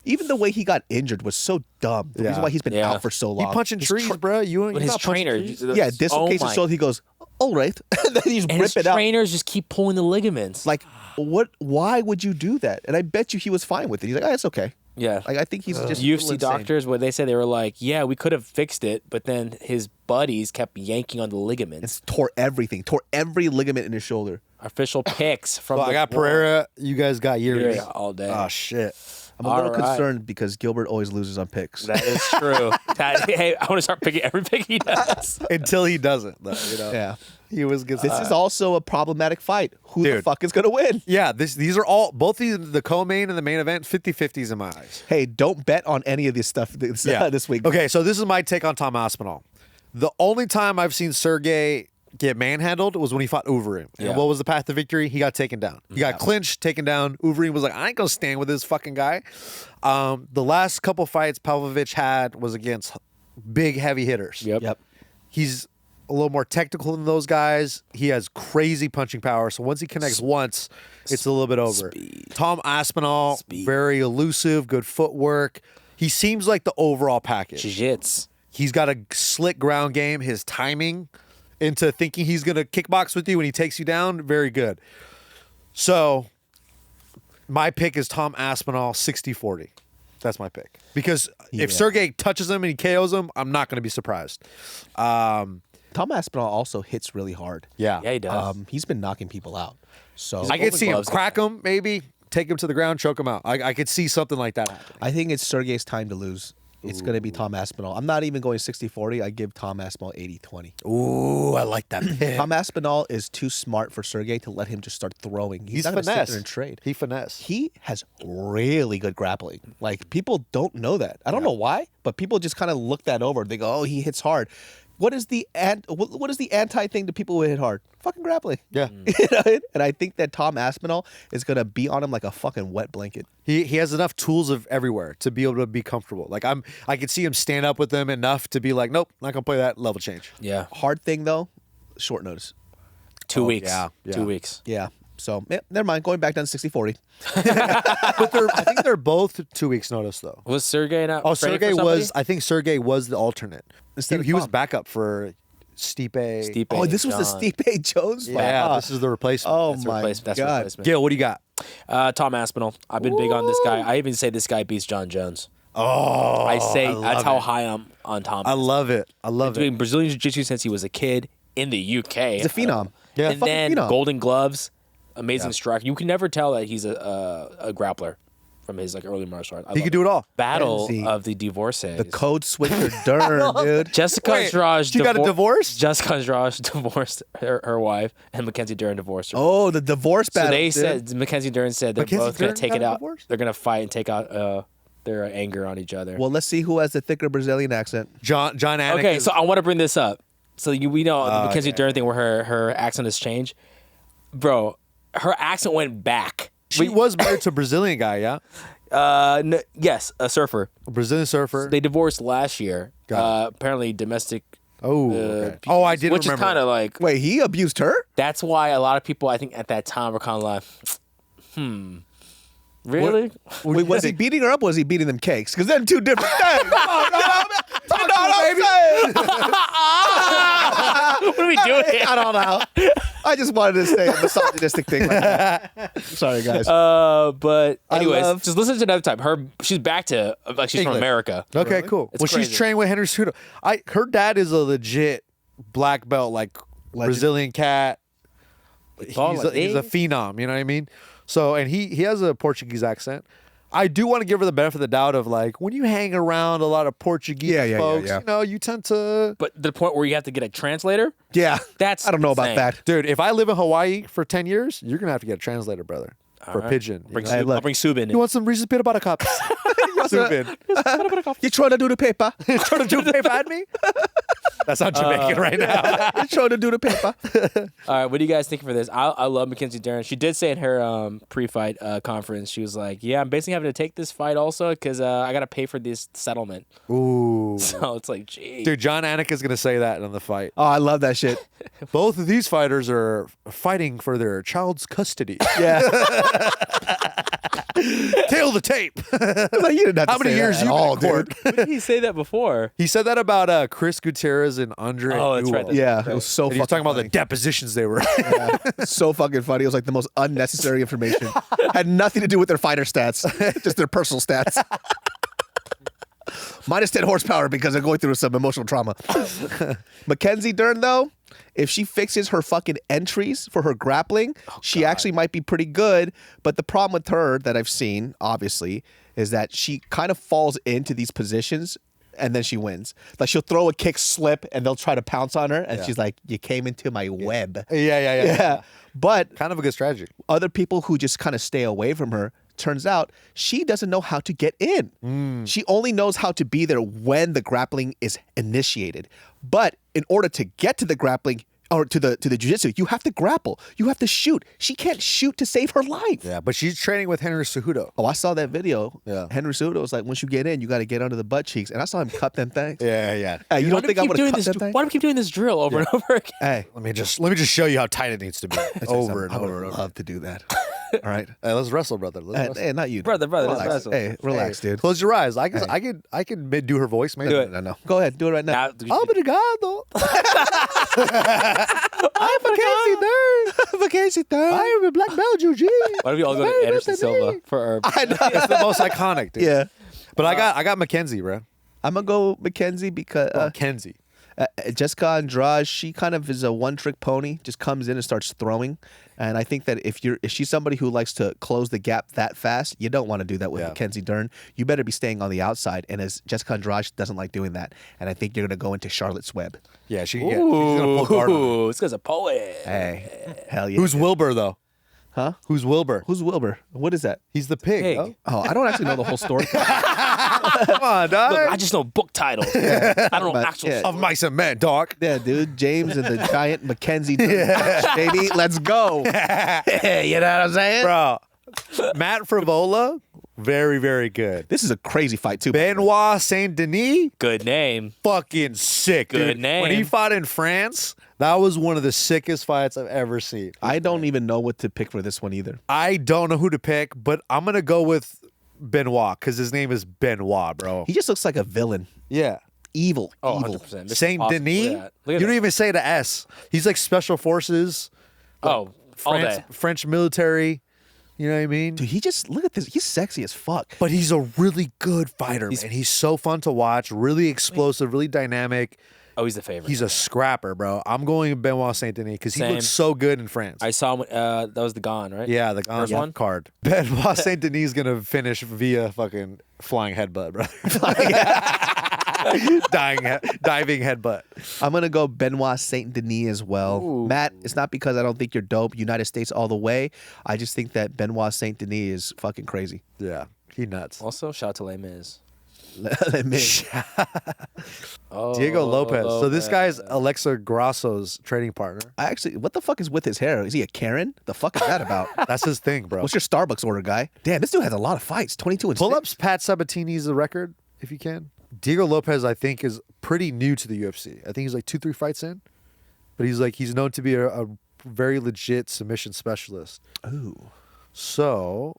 even the way he got injured was so dumb. The reason Yeah. why he's been Yeah. out for so He long. punching trees, bro. You But his not punching trainer, trees. Yeah, dislocates his shoulder. He goes, all right. And then he's and his rip it out. trainers just keep pulling the ligaments. Like, why would you do that? And I bet you he was fine with it. He's like, it's okay. yeah, Like, I think he's just a little UFC insane. doctors, where they said they were like, yeah, we could have fixed it, but then his buddies kept yanking on the ligaments. It's tore everything. Tore every ligament in his shoulder. Official picks from. Well, I the got Pereira. You guys got Yuri. Yeah, all day. Oh shit. I'm a little All right. concerned because Gilbert always loses on picks. That is true. Hey, I want to start picking every pick he does. Until he doesn't, though. You know. Yeah. He was good. This is also a problematic fight. Who the Dude. fuck is going to win? Yeah, these are all both the co-main and the main event 50-50s in my eyes. Hey, don't bet on any of this stuff this week. Okay, so this is my take on Tom Aspinall. The only time I've seen Sergei get manhandled was when he fought Overeem. Yeah. And what was the path to victory? He got taken down. He got clinched, taken down. Overeem was like, I ain't gonna stand with this fucking guy. The last couple fights Pavlovich had was against big heavy hitters. Yep. He's a little more technical than those guys. He has crazy punching power. So once he connects once, it's a little bit over. Tom Aspinall, very elusive, good footwork. He seems like the overall package. Jiu-jitsu. He's got a slick ground game. His timing into thinking he's going to kickbox with you when he takes you down, very good. So my pick is Tom Aspinall 60-40. That's my pick. Because if Sergei touches him and he KOs him, I'm not going to be surprised. Tom Aspinall also hits really hard. Yeah. Yeah, he does. He's been knocking people out. So I could see him gloves. crack him, maybe, take him to the ground, choke him out. I could see something like that happening. I think it's Sergei's time to lose. it's going to be Tom Aspinall. I'm not even going 60-40. I give Tom Aspinall 80-20. Ooh, I like that. Tom Aspinall is too smart for Sergei to let him just start throwing. He's not going to sit there and trade. He finesse. He has really good grappling. Like, people don't know that. I don't know why, but people just kind of look that over. They go, oh, he hits hard. What is the anti thing to people who hit hard? Fucking grappling. Yeah. You know? And I think that Tom Aspinall is gonna be on him like a fucking wet blanket. He has enough tools of everywhere to be able to be comfortable. Like I could see him stand up with them enough to be like, nope, not gonna play that level change. Yeah. Hard thing though, short notice. 2 weeks. yeah. 2 weeks. Yeah. So never mind. Going back down to 60-40. But I think they're both 2 weeks notice though. Was Sergei not? Oh, training Sergei for somebody? was. I think Sergei was the alternate. Instead of He was Tom. backup for Stipe. Stipe. Oh, this was the John. Stipe Jones fight. Yeah, Ah. this is the replacement. Oh That's my replacement. That's god. replacement. Gil, what do you got? Tom Aspinall. I've been big on this guy. I even say this guy beats John Jones. Oh, I say love that's how it. high I'm on Tom. I love it. I love doing it. Brazilian Jiu-Jitsu since he was a kid in the UK. He's a phenom. Yeah. And Fucking then phenom. Golden Gloves, amazing striker. You can never tell that he's a grappler from his like early martial art. He could do it all. Battle Kenzie. of the divorcees. The code switcher Dern, dude. Jessica Wait, Andrade. she got a divorce? Jessica Andrade divorced her wife, and Mackenzie Dern divorced her. Oh, the divorce so battle. they dude. said Mackenzie Dern said they're Mackenzie both going Dern to take got it a out. divorce? They're going to fight and take out their anger on each other. Well, let's see who has the thicker Brazilian accent. John Anik. Okay, is- so I want to bring this up. So we know the Mackenzie okay. Dern thing where her accent has changed. Bro, her accent went back. she was married to a Brazilian guy. Yeah, Yes, a surfer. a Brazilian surfer. They divorced last year. Got Apparently domestic. okay. Oh, I did Which remember. is kind of like, Wait, he abused her? that's why a lot of people, I think, at that time were kind of like, really? Wait, was he beating her up or was he beating them cakes? Because they're two different things. You know what I'm saying? What are we doing here? I don't know. I just wanted to say a misogynistic thing like that. Sorry, guys. But I anyways, love- just listen to another time. She's back to like she's from English. America. Okay, cool. It's Well, she's crazy. trained with Henry Cejudo. Her dad is a legit black belt, like Brazilian cat. He's a phenom. You know what I mean? So, and he has a Portuguese accent. I do want to give her the benefit of the doubt of like when you hang around a lot of Portuguese folks, you know, you tend to. But the point where you have to get a translator, yeah. that's I don't know about insane. that. Dude, if I live in Hawaii for 10 years, you're gonna have to get a translator, brother, for right. pigeon. You, Bring know? Hey, look. I'll bring Subin. You want some Reese's peanut butter cups? Subin. You're trying to do the paper. Trying to do paper at me? That's not Jamaican right now. You're trying to do the paper. All right, what do you guys think for this? I love Mackenzie Dern. She did say in her pre-fight conference, she was like, "Yeah, I'm basically having to take this fight also because I got to pay for this settlement." Ooh. So it's like, gee. Dude, John Anik is going to say that in the fight. Oh, I love that shit. Both of these fighters are fighting for their child's custody. Yeah. Tail the tape. Like, you didn't have to How many say years that you at all, been in court? dude. Did he say that before? He said that about Chris Gutierrez and Andre. Oh, that's right, Newell. that's Yeah, it was so And he fucking was talking about funny. the depositions they were. So fucking funny. It was like the most unnecessary information. Had nothing to do with their fighter stats, just their personal stats. Minus 10 horsepower because they're going through some emotional trauma. Mackenzie Dern, though, if she fixes her fucking entries for her grappling, she actually might be pretty good. But the problem with her that I've seen, obviously, is that she kind of falls into these positions and then she wins. Like she'll throw a kick slip and they'll try to pounce on her. And she's like, you came into my web. Yeah. But Kind of a good strategy. other people who just kind of stay away from her, turns out she doesn't know how to get in. She only knows how to be there when the grappling is initiated. But in order to get to the grappling or to the jiu-jitsu, you have to grapple. You have to shoot. She can't shoot to save her life. Yeah, but she's training with Henry Cejudo. Oh, I saw that video. Yeah. Henry Cejudo was like, once you get in, you got to get under the butt cheeks. And I saw him cup them things. Yeah. Hey, you Why don't do think I we keep would doing have this? cut them things? Why do we keep doing this drill over and over again? Hey. Let me just show you how tight it needs to be. Over and I would over. love to do that. All right. Hey, let's wrestle, brother. Let's wrestle. Hey, not you. Brother, let's relax. wrestle. Hey, relax, dude. Close your eyes. I can do her voice, maybe. Do it. No. Go ahead. Do it right now. Obrigado. I'm Mackenzie Dern. Mackenzie Dern. I am a black belt Jiu-Jitsu. Why don't we all go to Anderson Silva for our? I know. It's the most iconic, dude. Yeah. But I got Mackenzie, bro. I'm gonna go Mackenzie because Mackenzie. Jessica Andrade, she kind of is a one-trick pony. Just comes in and starts throwing. And I think that if she's somebody who likes to close the gap that fast, you don't want to do that with Mackenzie Dern. You better be staying on the outside. And as Jessica Andrade doesn't like doing that, and I think you're going to go into Charlotte's Web. Yeah, she's gonna pull guard on him. Ooh, this guy's a poet. Hey, hell yeah. Who's Wilbur though? Huh? Who's Wilbur? Who's Wilbur? What is that? He's the pig. Pig. Oh. Oh, I don't actually know the whole story. Come on, dog. Look, I just know book titles. I don't know But, actual. yeah. Of mice and men, dog. Yeah, dude. James and the giant Mackenzie Dern, baby. Let's go. You know what I'm saying? Bro, Matt Frivola, very, very good. This is a crazy fight, too. by the way. Benoit Saint-Denis, Good name. fucking sick, Good dude. name. When he fought in France, that was one of the sickest fights I've ever seen. I don't even know what to pick for this one either. I don't know who to pick, but I'm going to go with Benoit because his name is Benoit, bro. He just looks like a villain. Yeah. Evil. Oh, evil. 100%. Mr. Saint Impossible. Denis? Look at that. Look You at don't that. even say the S. He's like special forces, Oh, all France, day. French military. You know what I mean? Dude, he just, look at this. He's sexy as fuck. But he's a really good fighter, man. He's so fun to watch, really explosive, really dynamic. Oh, he's the favorite. He's a scrapper, bro. I'm going Benoit Saint-Denis because he Same. looks so good in France. I saw him. That was the Gone, right? Yeah, the First one? card. Benoit Saint-Denis is going to finish via fucking flying headbutt, bro. Diving headbutt. I'm going to go Benoit Saint Denis as well. Ooh. Matt, it's not because I don't think you're dope. United States all the way. I just think that Benoit Saint Denis is fucking crazy. Yeah, he nuts. Also, shout out to Les Mis. Oh, Diego Lopez. So this guy's Alexa Grasso's trading partner. I actually, what the fuck is with his hair? Is he a Karen? The fuck is that about? That's his thing, bro. What's your Starbucks order, guy? Damn, this dude has a lot of fights. 22 and Pull 6. ups Pat Sabatini's the record, if you can. Diego Lopez, I think, is pretty new to the UFC. I think he's like 2-3 fights in. But he's known to be a very legit submission specialist. Ooh. So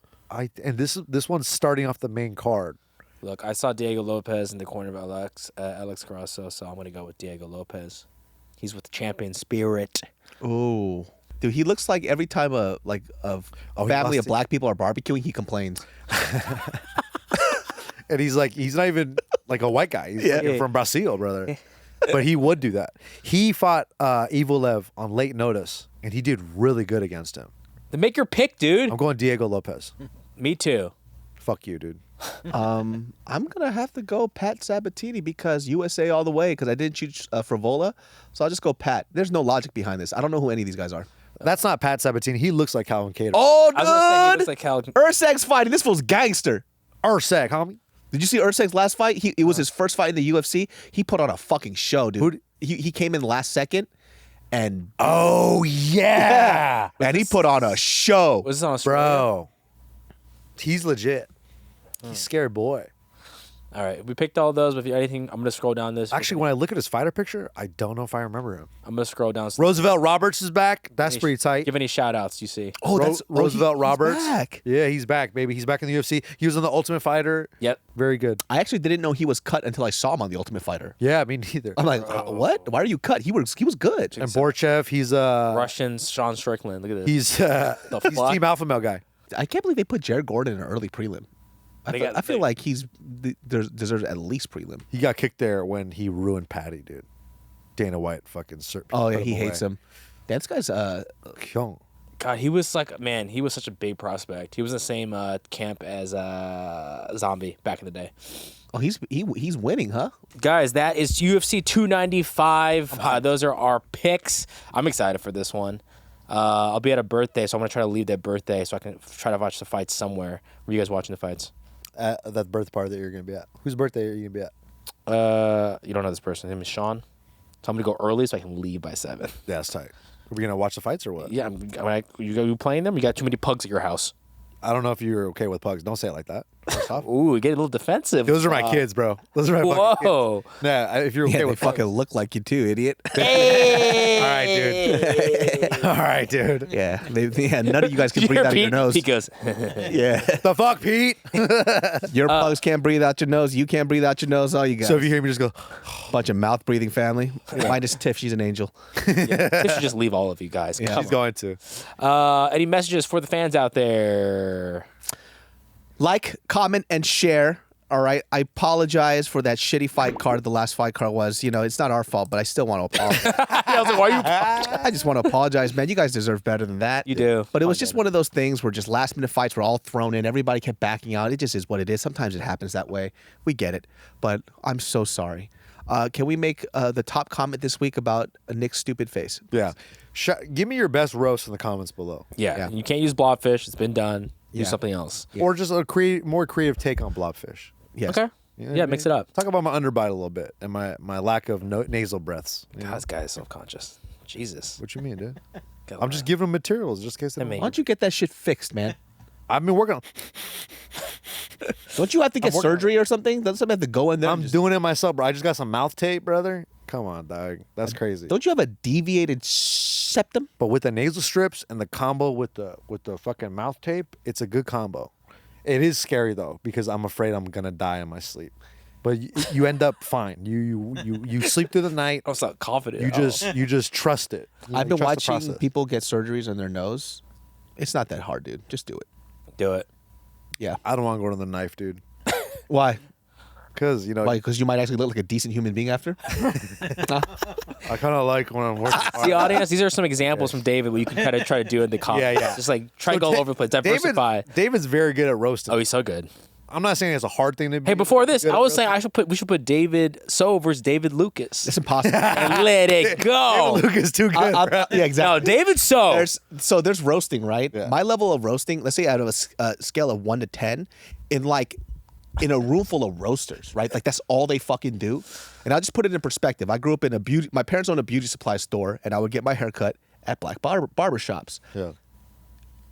this one's starting off the main card. Look, I saw Diego Lopez in the corner of Alex Grasso, so I'm going to go with Diego Lopez. He's with the champion spirit. Ooh. Dude, he looks like every time a he family lost of black people are barbecuing, he complains. And he's not even like a white guy. He's fucking from Brazil, brother. But he would do that. He fought Ivolev on late notice, and he did really good against him. Then make your pick, dude. I'm going Diego Lopez. Me too. Fuck you, dude. I'm gonna have to go Pat Sabatini because USA all the way because I didn't choose Frivola, so I'll just go Pat. There's no logic behind this. I don't know who any of these guys are. That's not Pat Sabatini. He looks like Calvin Kattar. Oh, I was going to say, he dude! looks like Cal. Urseg's fighting. This fool's gangster. Urseg, homie. Did you see Urseg's last fight? It was his first fight in the UFC. He put on a fucking show, dude. He came in last second, and Oh yeah, and he put on a show. Was this on Australia? bro. He's legit. He's a scary boy. All right, we picked all those. But if you anything, I'm going to scroll down this. Actually, when I look at his fighter picture, I don't know if I remember him. I'm going to scroll down. Roosevelt Roberts is back. That's pretty tight. Give any shout outs you see. Oh, Roosevelt he's Roberts. back. Yeah, he's back, baby. He's back in the UFC. He was on the Ultimate Fighter. Yep. Very good. I actually didn't know he was cut until I saw him on the Ultimate Fighter. Yeah, me neither. I'm like, what? Why are you cut? He was good. And Borchev, he's Russian Sean Strickland. Look at this. he's fuck? Team Alpha Male guy. I can't believe they put Jared Gordon in an early prelim. I feel like he's deserves at least prelim. He got kicked there when he ruined Patty, dude. Dana White fucking Oh yeah, he hates him. This guy's Kyung. God, he was like, man, he was such a big prospect. He was in the same camp as Zombie back in the day. oh he's winning, huh? Guys, that is UFC 295. Those are our picks. I'm excited for this one. I'll be at a birthday, so I'm going to try to leave that birthday so I can try to watch the fights somewhere. Were you guys watching the fights? That birth party that you're going to be at. Whose birthday are you going to be at? You don't know this person. His name is Sean. So I'm going to go early so I can leave by 7. Yeah, that's tight. Are we going to watch the fights or what? Yeah, you playing them? You got too many pugs at your house. I don't know if you're okay with pugs. Don't say it like that. First off. Ooh, you get a little defensive. Those are my kids, bro. Those are my fucking kids. Whoa. Nah, if you're okay Yeah, they with pugs. fucking look like you too, idiot. Hey. All right, dude. yeah, none of you guys can breathe out of your nose. He goes, Yeah, The fuck, Pete? your pugs can't breathe out your nose. You can't breathe out your nose. All you got. So if you hear me just go, bunch of mouth breathing family. Minus Tiff, she's an angel. I should just leave all of you guys. Come she's going to. Any messages for the fans out there? Like, comment, and share All right, I apologize for that shitty fight card. The last fight card was, it's not our fault, but I still want to apologize. I was like, why are you? I just want to apologize, man. You guys deserve better than that. You do. But it was just one of those things where just last minute fights were all thrown in. Everybody kept backing out. It just is what it is. Sometimes it happens that way. We get it. But I'm so sorry. Can we make the top comment this week about Nick's stupid face? Yeah. Give me your best roast in the comments below. Yeah. You can't use blobfish. It's been done. Use something else. Or just a more creative take on blobfish. Yes. Okay. Yeah, mix it up. Talk about my underbite a little bit and my lack of nasal breaths. God, this guy is self-conscious. Jesus. What you mean, dude? God, I'm just giving them materials just in case they I don't mean- Why don't you get that shit fixed, man? I've been working on Don't you have to get working on surgery or something? Doesn't somebody have to go in there? I'm doing it myself, bro. I just got some mouth tape, brother. Come on, dog. That's crazy. Don't you have a deviated septum? But with the nasal strips and the combo with the fucking mouth tape, it's a good combo. It is scary though because I'm afraid I'm gonna die in my sleep. But you end up fine. You sleep through the night. I was not confident. You just trust it. I've You been trust the watching process. people get surgeries on their nose. It's not that hard, dude. Just do it. do it. Yeah. I don't want to go to the knife, dude. Why? Because Why? Because you might actually look like a decent human being after. I kind of like when I'm working. The audience, these are some examples from David what you can kind of try to do in the comments. Yeah. Just like try to go So all over the place, diversify. David's very good at roasting. Oh, he's so good. I'm not saying it's a hard thing to be. Hey, before this, good I at was saying roasting. we should put David So versus David Lucas It's impossible. and let it go. Luke is too good. bro. Yeah, exactly. No, David So. There's roasting, right? Yeah. My level of roasting, let's say out of a scale of 1 to 10, in a room full of roasters, right? Like that's all they fucking do. And I'll just put it in perspective. I grew up in my parents owned a beauty supply store, and I would get my hair cut at black barber shops. Yeah.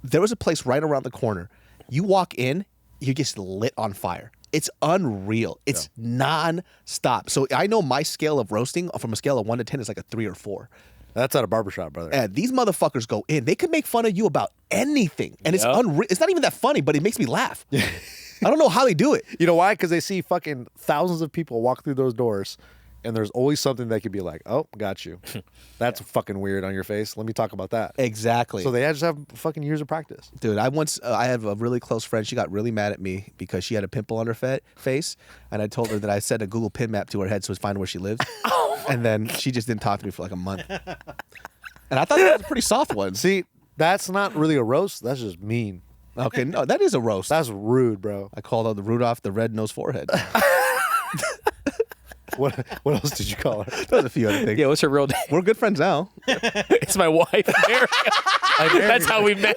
There was a place right around the corner. You walk in, you get lit on fire. It's unreal. It's non-stop. So I know my scale of roasting from a scale of 1 to 10 is like a 3 or 4. That's at a barbershop, brother. And these motherfuckers go in. They can make fun of you about anything. And it's Yep. unreal. It's not even that funny, but it makes me laugh. I don't know how they do it. You know why? Because they see fucking thousands of people walk through those doors, and there's always something that could be like, "Oh, got you." That's fucking weird on your face. Let me talk about that. Exactly. So they just have fucking years of practice. Dude, I have a really close friend. She got really mad at me because she had a pimple on her face, and I told her that I sent a Google pin map to her head so it's find where she lives. And then she just didn't talk to me for like a month. And I thought that was a pretty soft one. See, that's not really a roast. That's just mean. Okay, no, that is a roast. That's rude, bro. I called her the Rudolph the red-nosed forehead. What else did you call her? There's a few other things. Yeah, what's her real name? We're good friends now. It's my wife, Vera. That's how we met.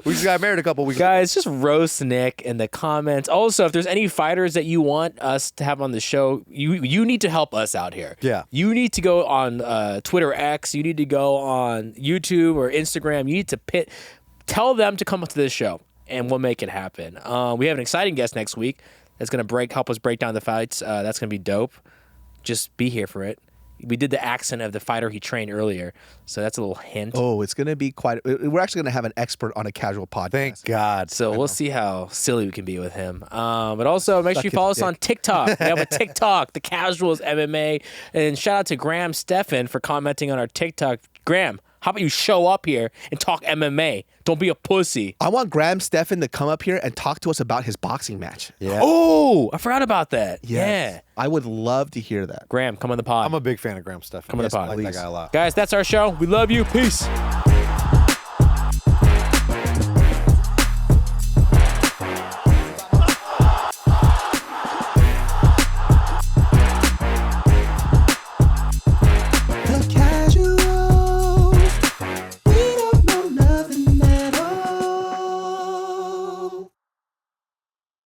We just got married a couple weeks ago. Guys, just roast Nick in the comments. Also, if there's any fighters that you want us to have on the show, you need to help us out here. Yeah. You need to go on Twitter X. You need to go on YouTube or Instagram. You need to tell them to come up to this show, and we'll make it happen. We have an exciting guest next week that's going to help us break down the fights. That's going to be dope. Just be here for it. We did the accent of the fighter he trained earlier, so that's a little hint. Oh, it's going to be quite... We're actually going to have an expert on a casual podcast. Thank God. So we'll see how silly we can be with him. But also make sure you his follow us dick. on TikTok. We have a TikTok, the Casuals MMA. And shout out to GrahamStephan for commenting on our TikTok. Graham, how about you show up here and talk MMA? Don't be a pussy. I want GrahamStephan to come up here and talk to us about his boxing match. Yeah. Oh, I forgot about that. Yes. Yeah. I would love to hear that. On the pod. I'm a big fan of GrahamStephan. Come on the pod. I like that please. guy a lot. Guys, that's our show. We love you. Peace.